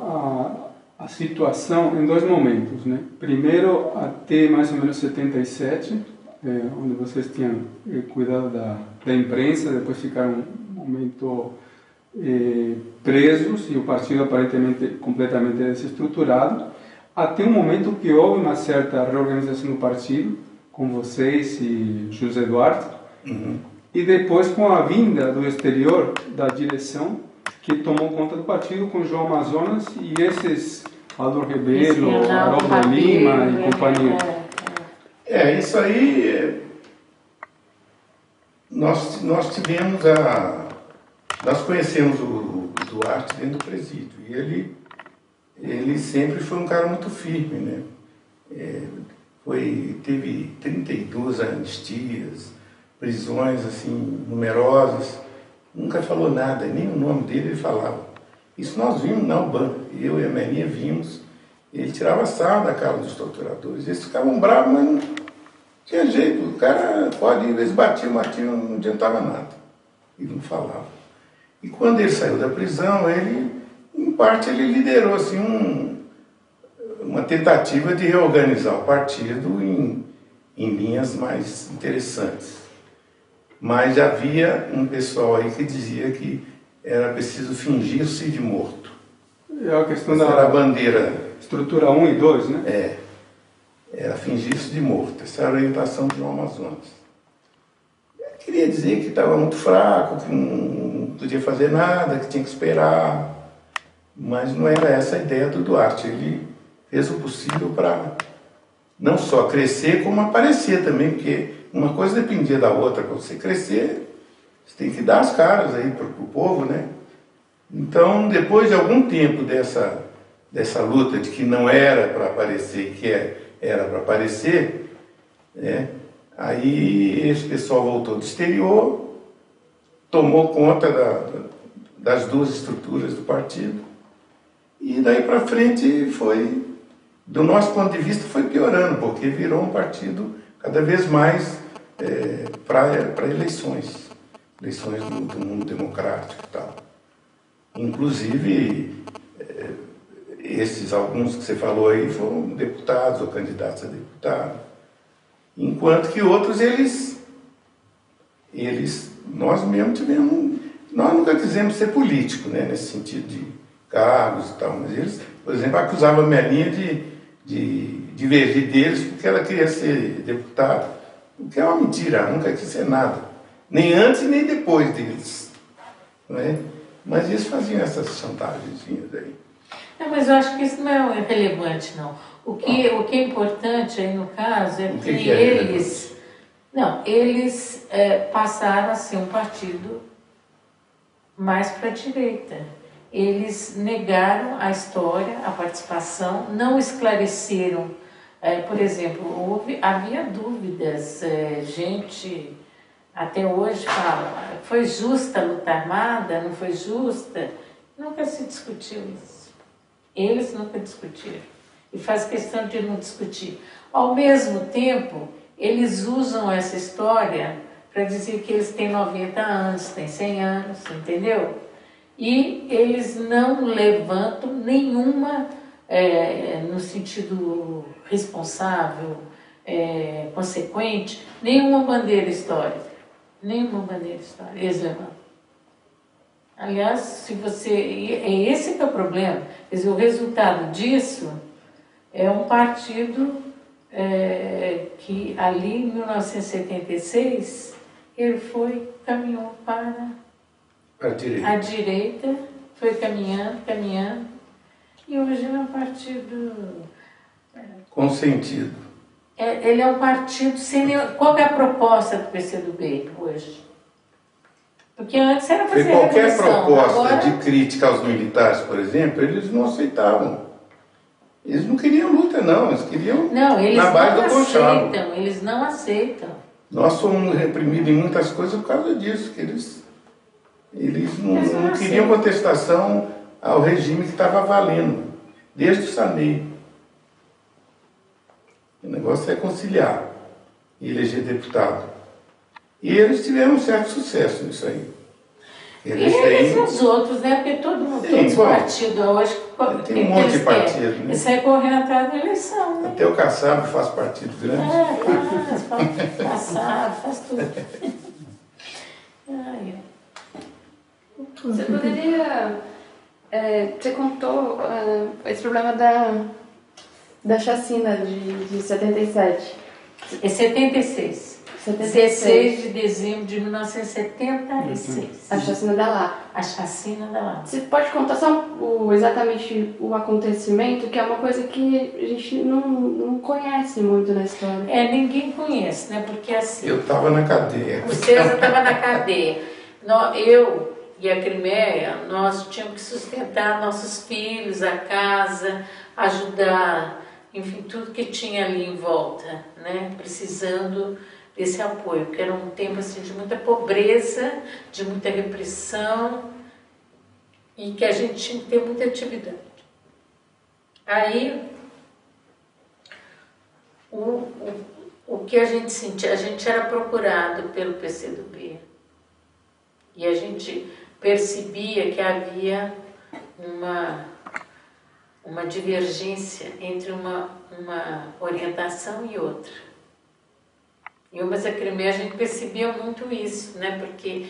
a situação em dois momentos, né? Primeiro, até mais ou menos 77, onde vocês tinham cuidado da imprensa, depois ficaram um momento presos e o partido aparentemente completamente desestruturado, até um momento que houve uma certa reorganização do partido, com vocês e José Eduardo, e depois com a vinda do exterior da direção que tomou conta do partido com João Amazonas e esses Aldo Rebelo, Haroldo Lima e companhia. Isso aí nós tivemos nós conhecemos o Duarte dentro do presídio e ele sempre foi um cara muito firme, né? Teve 32 anistias, prisões assim, numerosas, nunca falou nada, nem o nome dele ele falava. Isso nós vimos na UBAN, eu e a Melinha vimos, ele tirava sarro da cara dos torturadores, eles ficavam bravos, mas não tinha jeito, o cara eles batiam, não adiantava nada, ele não falava. E quando ele saiu da prisão, em parte ele liderou assim, uma tentativa de reorganizar o partido em linhas mais interessantes. Mas havia um pessoal aí que dizia que era preciso fingir-se de morto. É a questão era a bandeira. Estrutura 1 e 2, né? Era fingir-se de morto. Essa era a orientação do João Amazonas. Eu queria dizer que estava muito fraco, que não podia fazer nada, que tinha que esperar. Mas não era essa a ideia do Duarte. Ele fez o possível para não só crescer, como aparecer também, porque uma coisa dependia da outra. Para você crescer, você tem que dar as caras aí para o povo, né? Então, depois de algum tempo dessa luta de que não era para aparecer, que era para aparecer, né? Aí esse pessoal voltou do exterior, tomou conta das duas estruturas do partido, e daí para frente foi, do nosso ponto de vista, foi piorando, porque virou um partido cada vez mais para eleições do mundo democrático e tal. Inclusive, esses alguns que você falou aí foram deputados ou candidatos a deputado, enquanto que outros nós mesmos tivemos, nós nunca quisemos ser político, né, nesse sentido de cargos e tal, mas eles, por exemplo, acusavam a Melinha de divergir deles porque ela queria ser deputada, o que é uma mentira, ela nunca quis ser nada, nem antes nem depois deles, não é? Mas eles faziam essas chantagenzinhas aí. Não, mas eu acho que isso não é relevante, não. O que é importante aí no caso é que eles... Não, eles passaram a ser um partido mais para a direita. Eles negaram a história, a participação, não esclareceram Por exemplo, havia dúvidas, gente até hoje fala, foi justa a luta armada, não foi justa? Nunca se discutiu isso. Eles nunca discutiram. E faz questão de não discutir. Ao mesmo tempo, eles usam essa história para dizer que eles têm 90 anos, têm 100 anos, entendeu? E eles não levantam nenhuma, no sentido responsável, consequente, nenhuma bandeira histórica. Nenhuma bandeira histórica. Eles levantam. Aliás, se você... esse que é o problema. Quer dizer, o resultado disso é um partido que ali em 1976 ele caminhou para a direita, foi caminhando, e hoje é um partido... Com sentido. Ele é um partido sem nenhum... Qual é a proposta do PCdoB hoje? Porque antes era fazer qualquer revolução, proposta agora... de crítica aos militares, por exemplo, eles não aceitavam. Eles não queriam luta, não. Eles queriam na base do conchavo. Eles não aceitam. Nós somos reprimidos em muitas coisas por causa disso, que eles não queriam contestação ao regime que estava valendo, desde o Sarney. O negócio é conciliar e eleger deputado. E eles tiveram um certo sucesso nisso aí. Eles e os outros, né? Porque todos os partidos hoje... Tem um monte de partido, né? Isso aí correndo atrás da eleição, né? Até o Kassab faz partido grande. Faz Kassab, faz tudo. Você poderia... você contou esse problema da chacina de 77. É 76. 16 de dezembro de 1976. A chacina da Lapa. A chacina da Lapa. Você pode contar só exatamente o acontecimento, que é uma coisa que a gente não conhece muito na história. Ninguém conhece, né? Porque assim... Eu estava na cadeia. O César estava na cadeia. Eu e a Crimeia, nós tínhamos que sustentar nossos filhos, a casa, ajudar, enfim, tudo que tinha ali em volta, né? Precisando desse apoio, que era um tempo assim, de muita pobreza, de muita repressão, e que a gente tinha que ter muita atividade. Aí, o que a gente sentia, a gente era procurado pelo PCdoB, e a gente percebia que havia uma divergência entre uma orientação e outra. Mas a Crimeia a gente percebia muito isso, né? Porque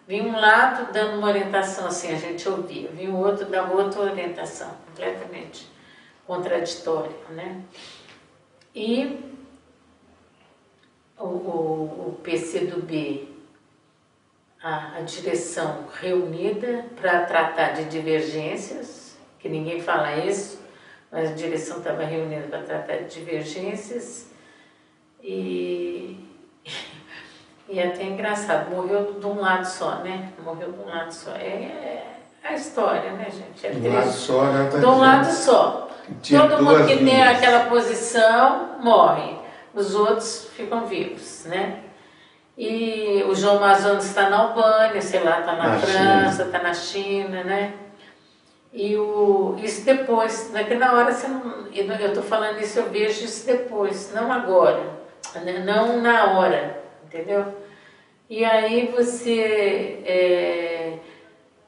vinha um lado dando uma orientação assim, a gente ouvia, vinha o outro dava outra orientação, completamente contraditória, né? E o PCdoB, a direção reunida para tratar de divergências, que ninguém fala isso, mas a direção estava reunida para tratar de divergências. E até engraçado, morreu de um lado só, né? Morreu de um lado só. É a história, né, gente? De um lado só, né? De um lado só. Todo mundo que tem aquela posição morre. Os outros ficam vivos, né? E o João Amazonas está na Albânia, sei lá, está na França, está na China, né? E isso depois, naquela hora você não... Eu estou falando isso, eu vejo isso depois, não agora. Não na hora, entendeu? E aí você,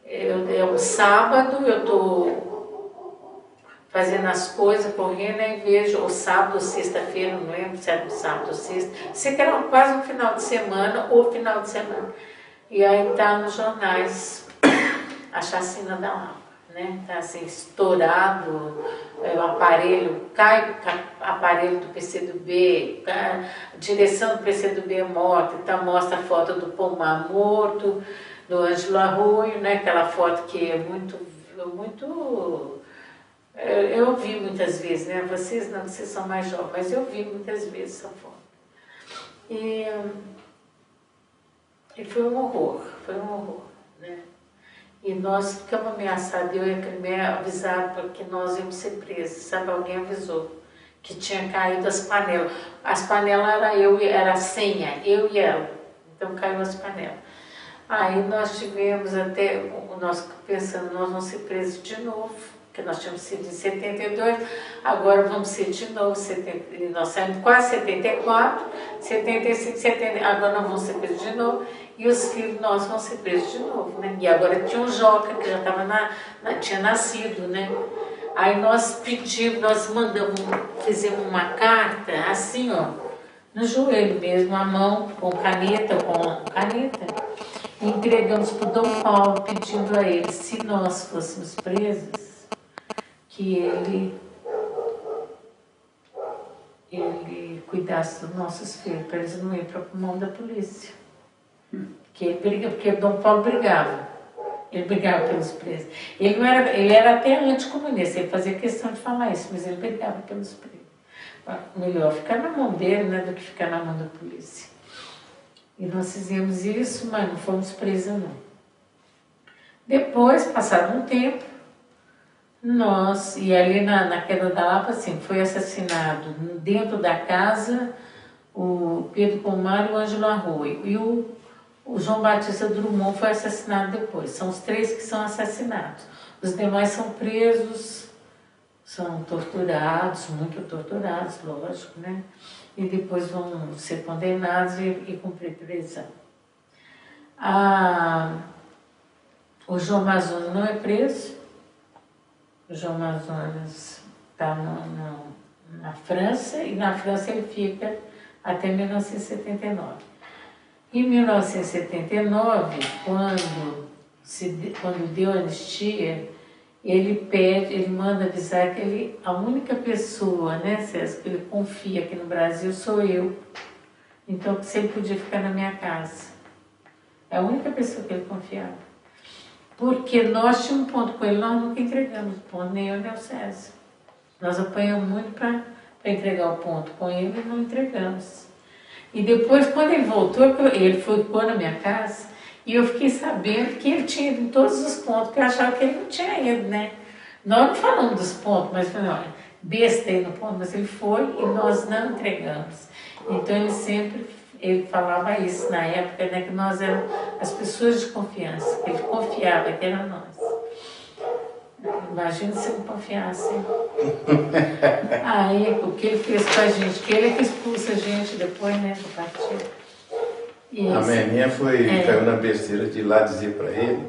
é um sábado, eu estou fazendo as coisas, correndo, e vejo, ou sábado ou sexta-feira, não lembro se era sábado ou sexta, sei que era quase um final de semana, ou final de semana. E aí está nos jornais a chacina da Lapa. Né? Tá assim, estourado, o aparelho, cai o aparelho do PCdoB, a direção do PCdoB é morta, então mostra a foto do Pomar morto, do Ângelo Arroio, né? Aquela foto que é muito, eu vi muitas vezes, né? Vocês não, vocês são mais jovens, mas eu vi muitas vezes essa foto. E foi um horror, né? E nós ficamos ameaçados, eu e a Crimeia avisaram que nós íamos ser presos, sabe? Alguém avisou que tinha caído as panelas. As panelas era a senha, eu e ela. Então caiu as panelas. Aí nós tivemos até, nós pensando, nós vamos ser presos de novo, porque nós tínhamos sido em 72, agora vamos ser de novo, nós saímos quase 74, 75, 70, agora nós vamos ser presos de novo, e os filhos nossos vão ser presos de novo, né? E agora tinha um Joca, que já estava tinha nascido, né? Aí nós pedimos, nós mandamos, fizemos uma carta, assim, ó, no joelho mesmo, a mão, com caneta, e entregamos para o Dom Paulo, pedindo a ele, se nós fôssemos presos, que ele cuidasse dos nossos filhos, para eles não irem para a mão da polícia. Porque o Dom Paulo brigava. Ele brigava pelos presos. Ele era até anticomunista, ele fazia questão de falar isso, mas ele brigava pelos presos. Melhor ficar na mão dele, né, do que ficar na mão da polícia. E nós fizemos isso, mas não fomos presos, não. Depois, passado um tempo, e ali na Queda da Lapa, assim, foi assassinado dentro da casa o Pedro Pomar e o Ângelo Arroio. E o João Batista Drummond foi assassinado depois. São os 3 que são assassinados. Os demais são presos, são torturados, muito torturados, lógico, né? E depois vão ser condenados e cumprir prisão. O João Amazonas não é preso. O João Amazonas está na França, e na França ele fica até 1979. Em 1979, quando deu a anistia, ele manda avisar que a única pessoa, né, César, que ele confia aqui no Brasil sou eu. Então, que se ele podia ficar na minha casa. É a única pessoa que ele confiava. Porque nós tínhamos um ponto com ele, nós nunca entregamos o ponto, nem eu nem o César. Nós apanhamos muito para entregar o ponto com ele e não entregamos. E depois, quando ele voltou, ele ficou na minha casa, e eu fiquei sabendo que ele tinha ido em todos os pontos, porque eu achava que ele não tinha ido, né? Nós não falamos dos pontos, mas falei, olha, besta aí no ponto, mas ele foi e nós não entregamos. Então ele falava isso na época, né, que nós éramos as pessoas de confiança, que ele confiava que era nós. Imagina se não confiasse. Aí, o que ele fez com a gente, que ele é que expulsa a gente depois, né, do partido. A minha caiu na besteira de ir lá dizer para ele,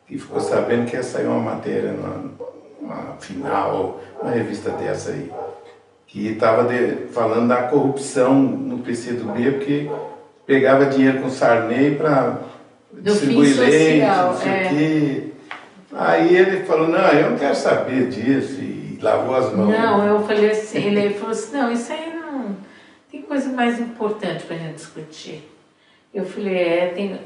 que ficou sabendo que ia sair uma matéria numa final, uma revista dessa aí, que estava falando da corrupção no PCdoB, porque pegava dinheiro com o Sarney para distribuir leite, não sei o quê. Aí ele falou, não, eu não quero saber disso, e lavou as mãos. Não, eu falei assim, ele falou assim, não, isso aí não, tem coisa mais importante para a gente discutir. Eu falei, tem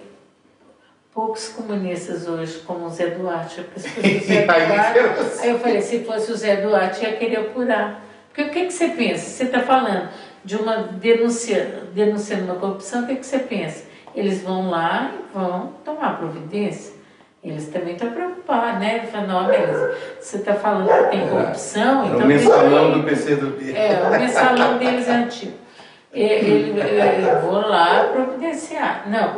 poucos comunistas hoje, como o Zé Duarte, porque se fosse o Zé Duarte, aí eu falei, se fosse o Zé Duarte, ia querer apurar. Porque o que você pensa? Você está falando de uma denunciando uma corrupção, o que você pensa? Eles vão lá e vão tomar providência. Eles também estão preocupados, né? Ele falou, não, beleza, você está falando que tem corrupção, então... O mensalão do PCdoB. O mensalão deles é antigo. Eu vou lá providenciar. Não.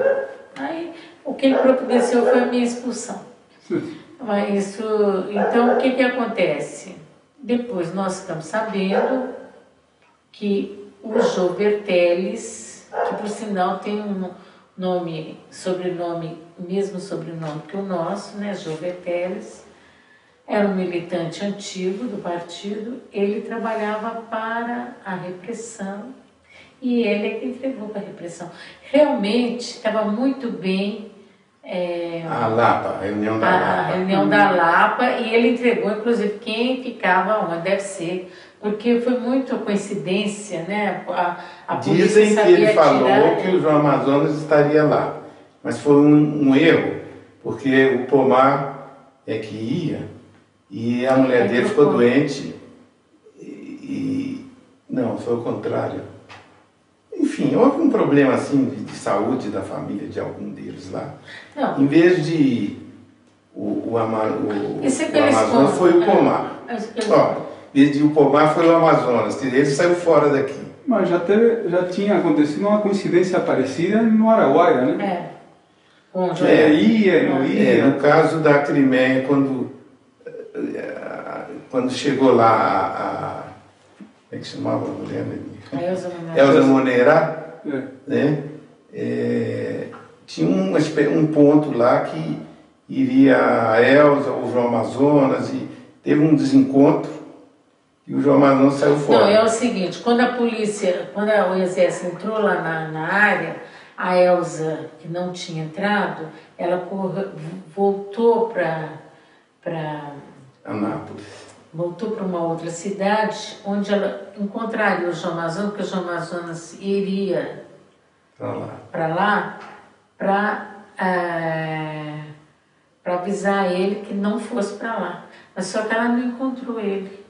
Aí, o que ele providenciou foi a minha expulsão. Mas então, o que acontece? Depois nós ficamos sabendo que o Jô Berteles, que por sinal tem um sobrenome, mesmo sobrenome que o nosso, né, Jô Berteles, era um militante antigo do partido, ele trabalhava para a repressão e ele é que entregou para a repressão. Realmente estava muito bem a reunião da Lapa. A reunião da Lapa, e ele entregou, inclusive, quem ficava onde deve ser, porque foi muito coincidência, né? A Dizem que ele falou que o João Amazonas estaria lá, mas foi um erro, porque o Pomar é que ia, e a mulher dele ficou doente, não, foi o contrário. Enfim, houve um problema assim de saúde da família de algum deles lá. Não. Em vez de o Amazonas foi o Pomar. vez de ir para o mar, foi o Amazonas. Ele saiu fora daqui. Mas já tinha acontecido uma coincidência parecida no Araguaia, né? Ia e não ia. No caso da Crimeia, quando chegou lá como é que chamava a mulher? Elza Monerá, né? Tinha um ponto lá que iria a Elza, o João Amazonas, e teve um desencontro e o João Amazonas saiu fora. Não, é o seguinte, quando o exército entrou lá na área, a Elza, que não tinha entrado, ela voltou para Anápolis. Voltou para uma outra cidade, onde ela encontraria o João Amazonas, porque o João Amazonas iria para lá para avisar ele que não fosse para lá. Mas só que ela não encontrou ele.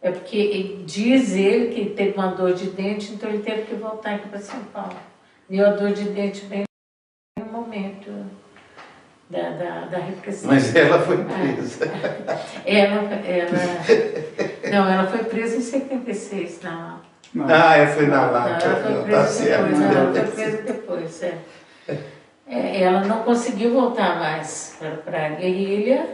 É porque diz ele que teve uma dor de dente, então ele teve que voltar aqui para São Paulo. Viu a dor de dente bem no momento da repressão. Mas ela foi presa. Ela foi presa em 76, não. Foi na Lapa. Ela foi presa depois, ela não conseguiu voltar mais para a guerrilha,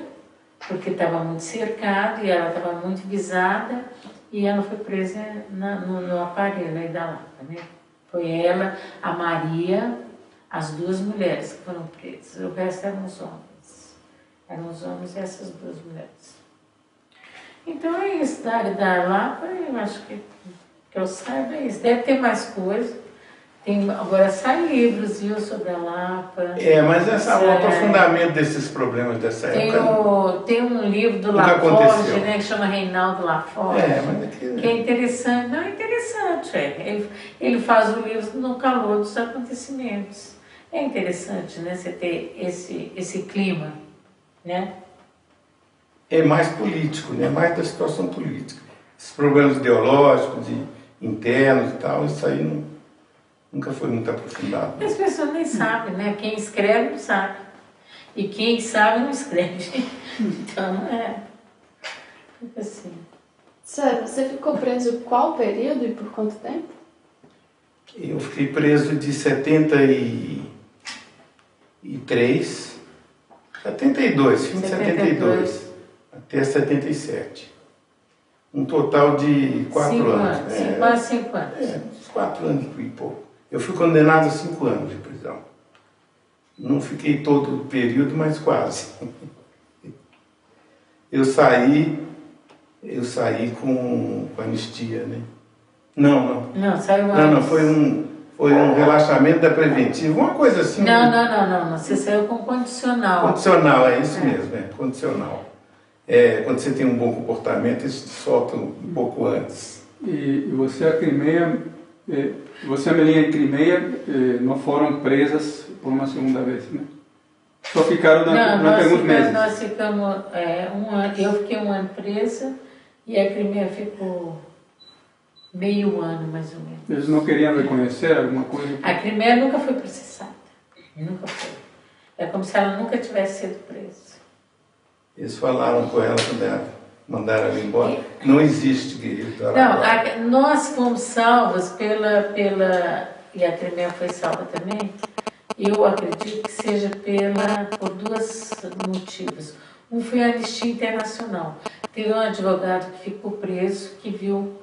porque estava muito cercado e ela estava muito visada, e ela foi presa no aparelho aí da Lapa, né? Foi ela, a Maria, as duas mulheres que foram presas. O resto eram os homens. Eram os homens e essas duas mulheres. Então é isso, da Lapa, eu acho que eu saiba é isso. Deve ter mais coisa. Agora saem livros, viu, sobre a Lapa. Mas o aprofundamento desses problemas dessa época... Tem um livro do Laforge, né, que chama Reinaldo Laforge, que é interessante. Não, é interessante, Ele faz o livro no calor dos acontecimentos. É interessante, né, você ter esse clima, né? É mais político, né, mais da situação política. Esses problemas ideológicos, internos e tal, isso aí nunca foi muito aprofundado. As pessoas nem sabem, né? Quem escreve não sabe. E quem sabe não escreve. Então, fica assim. Sério, você ficou preso qual período e por quanto tempo? Eu fiquei preso de 72, fim de 72, até 77. Um total de 4 anos. Quase 5 anos. Uns 4 anos e pouco. Eu fui condenado a 5 anos de prisão. Não fiquei todo o período, mas quase. Eu saí com anistia, né? Não, saiu antes. Não, foi um relaxamento da preventiva, uma coisa assim. Não, você saiu com condicional. Condicional, é isso mesmo, condicional. Quando você tem um bom comportamento, eles te soltam um pouco antes. E você, a Crimeia, você e a Melinha e Crimeia não foram presas por uma segunda vez, né? Só ficaram durante alguns meses. Nós ficamos 1 ano, eu fiquei 1 ano presa e a Crimeia ficou meio ano, mais ou menos. Eles não queriam reconhecer alguma coisa? A Crimeia nunca foi processada. Nunca foi. É como se ela nunca tivesse sido presa. Eles falaram com ela quando mandaram ela embora. Não existe guerrilha do Araguaia. Não, nós fomos salvas e a Crimeia foi salva também. Eu acredito que seja por 2 motivos. Um foi a Anistia Internacional. Teve um advogado que ficou preso, que viu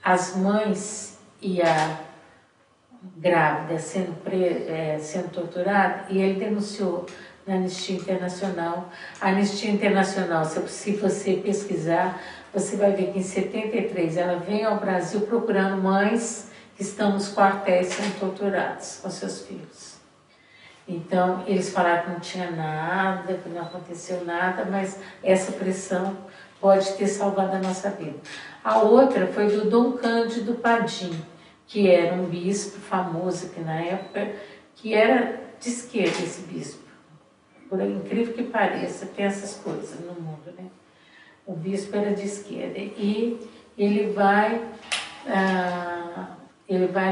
as mães e a grávida sendo torturada, e ele denunciou na Anistia Internacional. A Anistia Internacional, se você pesquisar, você vai ver que em 73 ela vem ao Brasil procurando mães que estão nos quartéis sendo torturadas com seus filhos. Então, eles falaram que não tinha nada, que não aconteceu nada, mas essa pressão pode ter salvado a nossa vida. A outra foi do Dom Cândido Padim, que era um bispo famoso aqui na época, que era de esquerda esse bispo. Por incrível que pareça, tem essas coisas no mundo, né? O bispo era de esquerda e ele vai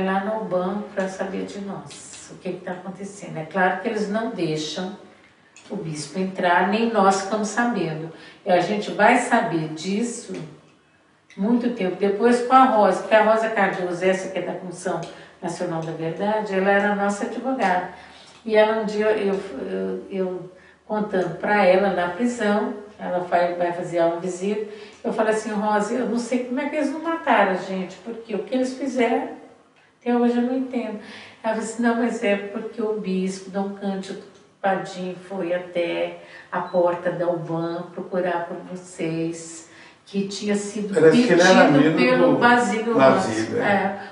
lá no banco para saber de nós, o que está acontecendo. É claro que eles não deixam o bispo entrar, nem nós ficamos sabendo. E a gente vai saber disso muito tempo. Depois com a Rosa, porque a Rosa Cardoso, essa que é da Comissão Nacional da Verdade, ela era a nossa advogada. E ela um dia, eu contando para ela na prisão, ela vai fazer uma visita, eu falei assim, Rosa, eu não sei como é que eles não mataram a gente, porque o que eles fizeram, até hoje eu não entendo. Ela falou assim, não, mas é porque o bispo, Dom Cândido Padim, foi até a porta da UBAN procurar por vocês, que tinha sido pedido pelo Basílio Rossi.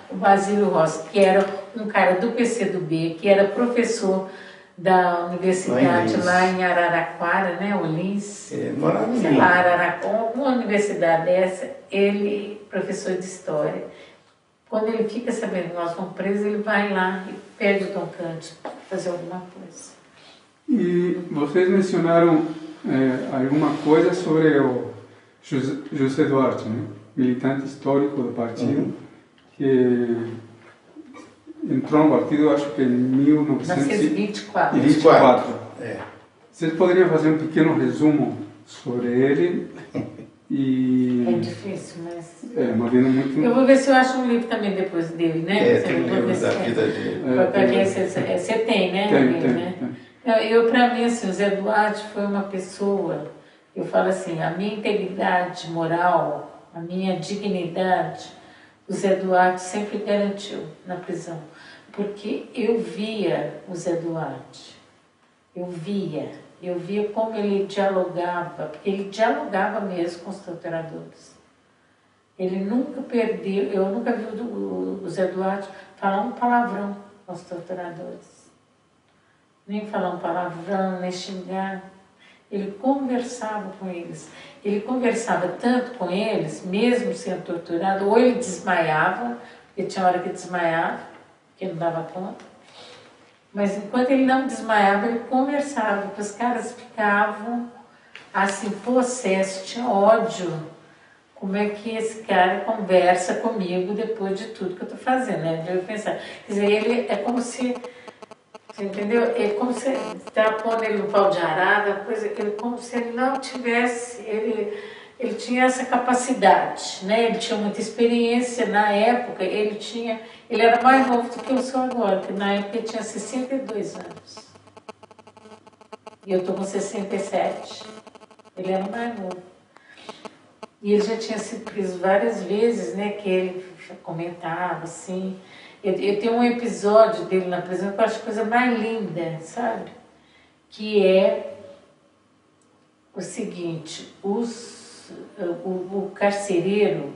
O Basílio Rossi, que era um cara do PCdoB, que era professor da universidade lá em Araraquara, né, o Lins, sei lá, Araraquara, uma universidade dessa, ele, professor de História, quando ele fica sabendo que nós fomos presos, ele vai lá e pede o Dom Cândido para fazer alguma coisa. E vocês mencionaram alguma coisa sobre o José Duarte, né? Militante histórico do partido, que entrou no partido, acho que em 1924. Vocês poderiam fazer um pequeno resumo sobre ele? E... É difícil, mas... Imagino muito... Eu vou ver se eu acho um livro também depois dele, né? Tem um livro da vida dele. Você tem, né? Tem. Para mim, assim, o Zé Duarte foi uma pessoa, eu falo assim, a minha integridade moral, a minha dignidade, o Zé Duarte sempre garantiu na prisão. Porque eu via o Zé Duarte, eu via como ele dialogava, porque ele dialogava mesmo com os torturadores. Ele nunca perdeu, eu nunca vi o Zé Duarte falar um palavrão com os torturadores. Nem falar um palavrão, nem xingar. Ele conversava com eles. Ele conversava tanto com eles, mesmo sendo torturado, ou ele desmaiava, porque tinha hora que desmaiava, que ele não dava conta. Mas enquanto ele não desmaiava, ele conversava, porque os caras ficavam assim, possessos, tinha ódio. Como é que esse cara conversa comigo depois de tudo que eu estou fazendo, né? Eu pensar, quer dizer, ele é como se, você entendeu? É como se está pondo ele no pau de arara, coisa, ele como se ele não tivesse, ele tinha essa capacidade, né? Ele tinha muita experiência na época, ele era mais novo do que eu sou agora, porque na época ele tinha 62 anos. E eu estou com 67. Ele era mais novo. E ele já tinha sido preso várias vezes, né? Que ele comentava, assim. Eu tenho um episódio dele na prisão que eu acho a coisa mais linda, sabe? Que é o seguinte, o carcereiro,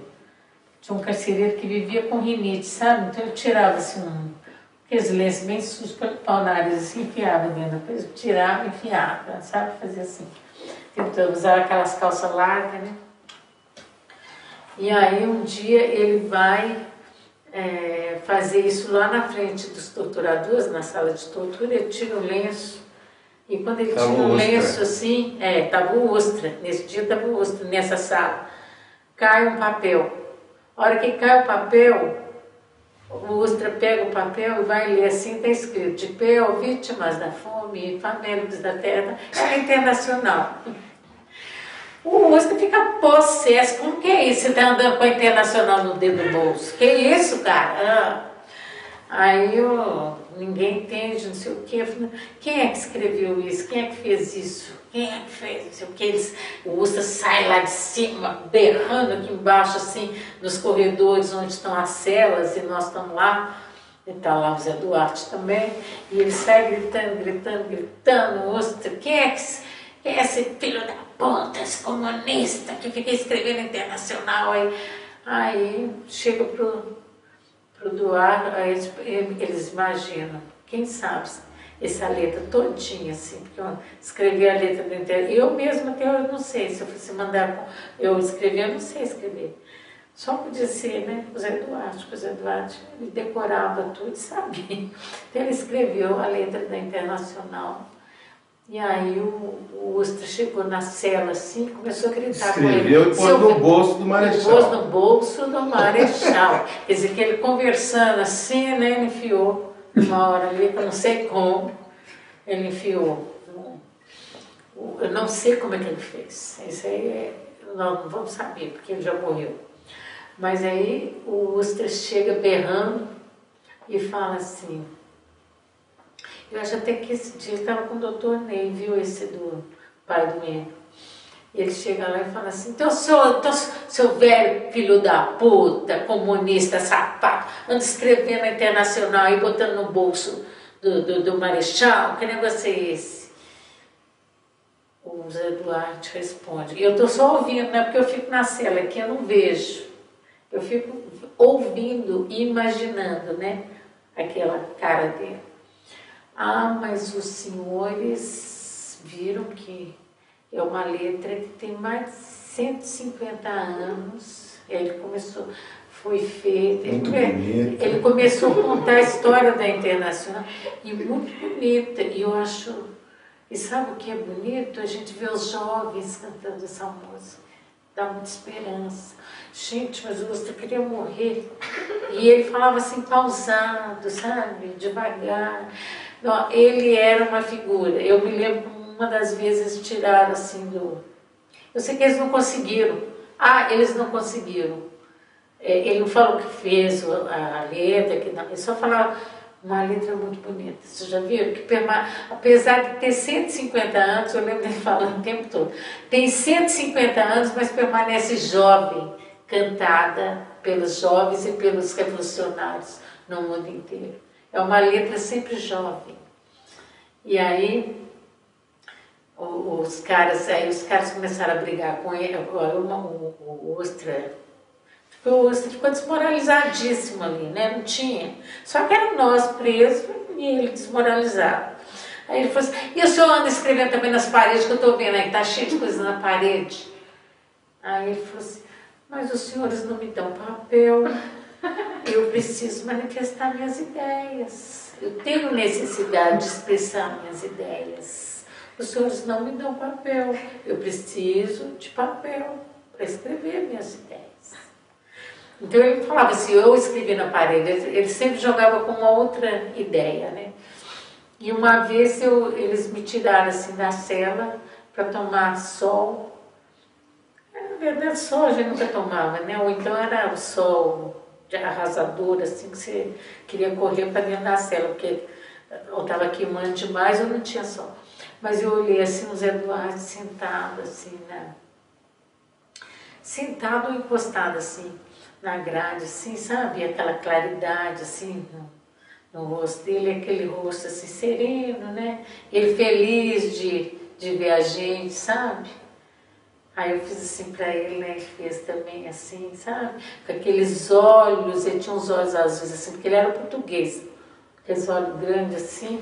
tinha um carcereiro que vivia com rinite, sabe? Então ele tirava assim aqueles lenços bem sujos, pelo pau na nariz, assim, enfiava dentro da coisa, tirava e enfiava, sabe? Fazia assim. Tentando usar aquelas calças largas, né? E aí um dia ele vai fazer isso lá na frente dos torturadores, na sala de tortura, ele tira o lenço. E quando ele tira o lenço assim, estava o Ustra, nesse dia estava o Ustra nessa sala, cai um papel. A hora que cai o papel, o Ustra pega o papel e vai ler assim, está escrito, de pé ao vítimas da fome e famélicos da terra, é internacional. O Ustra fica possesso, como que é isso? Você está andando com a Internacional no dedo do bolso? Que isso, cara? Aí ninguém entende, não sei o quê. Quem é que escreveu isso? Quem é que fez isso? Quem é que fez? Não sei o quê. O Ustra sai lá de cima, berrando aqui embaixo, assim, nos corredores onde estão as celas, e nós estamos lá. E está lá o Zé Duarte também. E ele sai gritando, o Ustra, quem é esse filho da puta, esse comunista que fica escrevendo Internacional aí chega pro Duarte, aí eles imaginam, quem sabe, essa letra todinha assim, porque eu escrevi a letra do Internacional, eu mesma até eu não sei, se eu fosse mandar eu escrever, eu não sei escrever. Só podia ser, né, o Zé Duarte, porque o Zé Duarte ele decorava tudo e sabia. Então ele escreveu a letra da Internacional. E aí o Ustra chegou na cela assim, começou a gritar com ele. Escreveu e pôs no bolso do Marechal. Pôs no bolso do Marechal. Quer dizer, que ele conversando assim, né, ele enfiou uma hora ali, que eu não sei como, ele enfiou. Eu não sei como é que ele fez. Isso aí nós não vamos saber, porque ele já morreu. Mas aí o Ustra chega berrando e fala assim, eu acho até que esse dia ele estava com o doutor Ney, viu, esse do pai do menino. Ele chega lá e fala assim, então seu velho filho da puta, comunista, sapato, anda escrevendo na Internacional e botando no bolso do Marechal, que negócio é esse? O Zé Duarte responde, eu estou só ouvindo, não é porque eu fico na cela aqui, eu não vejo. Eu fico ouvindo e imaginando, né, aquela cara dele. Ah, mas os senhores viram que é uma letra que tem mais de 150 anos. Ele começou, foi feito. Ele começou a contar a história da Internacional. E muito bonita. E eu acho. E sabe o que é bonito? A gente vê os jovens cantando essa música. Dá muita esperança. Gente, mas o Ustra queria morrer. E ele falava assim, pausado, sabe? Devagar. Não, ele era uma figura. Eu me lembro uma das vezes tiraram assim do... Eu sei que eles não conseguiram. Ah, eles não conseguiram. Ele não falou que fez a letra, que não. Ele só falava uma letra muito bonita. Vocês já viram? Que apesar de ter 150 anos, eu lembro dele falando o tempo todo, tem 150 anos, mas permanece jovem, cantada pelos jovens e pelos revolucionários no mundo inteiro. É uma letra sempre jovem. E aí os caras começaram a brigar com ele, o Ustra ficou desmoralizadíssimo ali, né? Não tinha. Só que eram nós presos e ele desmoralizado. Aí ele falou assim, e o senhor anda escrevendo também nas paredes, que eu estou vendo aí, tá cheio de coisa na parede. Aí ele falou assim, mas os senhores não me dão papel, eu preciso manifestar minhas ideias. Eu tenho necessidade de expressar minhas ideias. Os senhores não me dão papel, eu preciso de papel para escrever minhas ideias. Então ele falava assim, eu escrevi na parede, ele sempre jogava com uma outra ideia, né? E uma vez eles me tiraram assim da cela para tomar sol. Na verdade, sol a gente nunca tomava, né? Ou então era o sol arrasador, assim, que você queria correr para dentro da cela, porque eu estava queimando demais, eu não tinha sol. Mas eu olhei assim, o Zé Duarte sentado assim, né? Sentado ou encostado assim, na grade, assim, sabe? Aquela claridade assim no rosto dele, aquele rosto assim sereno, né? Ele feliz de ver a gente, sabe? Aí eu fiz assim para ele, né? Ele fez também assim, sabe? Com aqueles olhos, ele tinha uns olhos azuis assim, porque ele era português. Aqueles olhos grandes assim,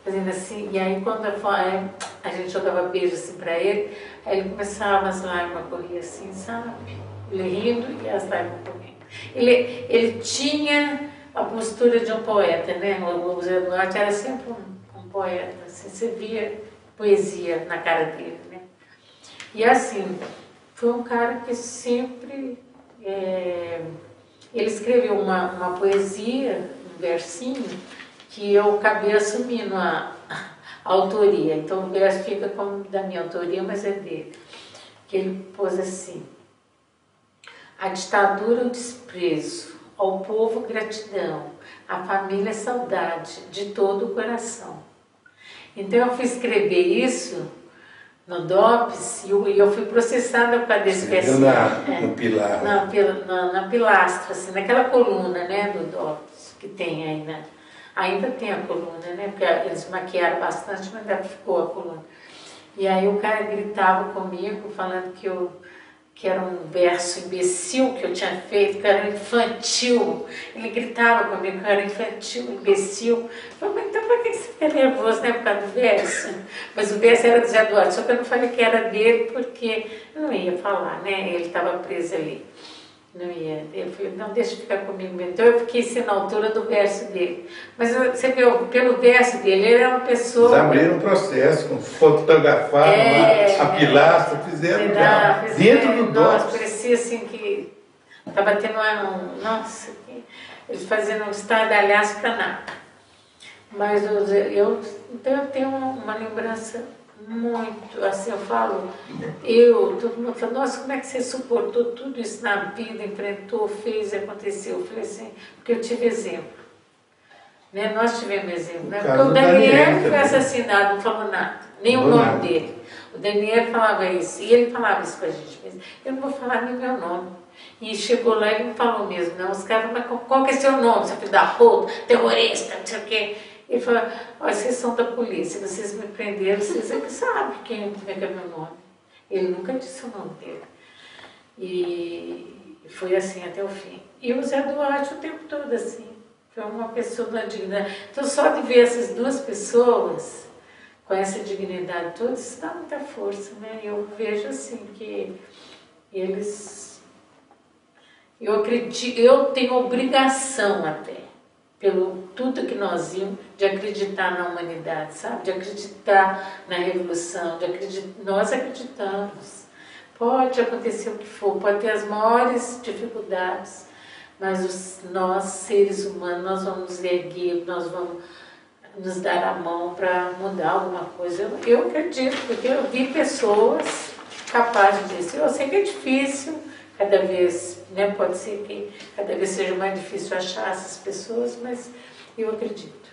fazendo assim. E aí quando a gente jogava beijo assim para ele, aí ele começava, as lágrimas correr assim, sabe? Ele rindo e as lágrimas correndo. Ele tinha a postura de um poeta, né? O Zé Duarte era sempre um poeta, assim, você via poesia na cara dele, né? E assim, foi um cara que sempre... ele escreveu uma poesia, um versinho, que eu acabei assumindo a autoria. Então o verso fica como da minha autoria, mas é dele. Que ele pôs assim: a ditadura o desprezo, ao povo gratidão, à família saudade, de todo o coração. Então eu fui escrever isso no DOPS e eu fui processada por causa desse versinho. No pilar. Na pilastra, assim, naquela coluna, né, do DOPS, que tem aí, né? Ainda tem a coluna, né? Porque eles maquiaram bastante, mas ainda ficou a coluna. E aí o cara gritava comigo, falando que era um verso imbecil que eu tinha feito, que era infantil. Ele gritava comigo que eu era infantil, imbecil. Eu falei, mas então por que você fica nervoso, né, por causa do verso? Mas o verso era do Zé Duarte, só que eu não falei que era dele porque eu não ia falar, né? Ele estava preso ali. Não ia. Eu falei, não, deixa ficar comigo mesmo. Então eu fiquei assim na altura do verso dele. Mas você viu, pelo verso dele, ele era uma pessoa... Eles abriram um processo, fotografaram a pilastra, fizeram dentro do DOPS. Nossa, parecia assim que estava tendo nossa, eles fazendo um estardalhaço para nada. Mas então eu tenho uma lembrança muito, assim, eu falo, todo mundo fala, nossa, como é que você suportou tudo isso na vida, enfrentou, fez, aconteceu? Eu falei assim, porque eu tive exemplo. Né? Nós tivemos exemplo, né? Porque o Daniel foi assassinado, não falou nada, nem o nome dele. O Daniel falava isso, e ele falava isso pra gente, mas eu não vou falar nem meu nome. E chegou lá e não falou mesmo, não. Os caras, mas qual que é seu nome, seu filho da puta, terrorista, não sei o quê. Ele falou, olha, vocês são da polícia, vocês me prenderam, vocês é que sabem como é que é meu nome. Ele nunca disse o nome dele. E foi assim até o fim. E o Zé Duarte o tempo todo assim. Foi uma pessoa da dignidade. Então só de ver essas duas pessoas com essa dignidade toda, isso dá muita força, né? Eu vejo assim que eles... Eu acredito, eu tenho obrigação até, pelo tudo que nós vimos, de acreditar na humanidade, sabe? De acreditar na revolução, nós acreditamos. Pode acontecer o que for, pode ter as maiores dificuldades, mas nós, seres humanos, nós vamos nos erguer, nós vamos nos dar a mão para mudar alguma coisa. Eu acredito, porque eu vi pessoas capazes disso. Eu sei que é difícil, cada vez, né, pode ser que cada vez seja mais difícil achar essas pessoas, mas eu acredito.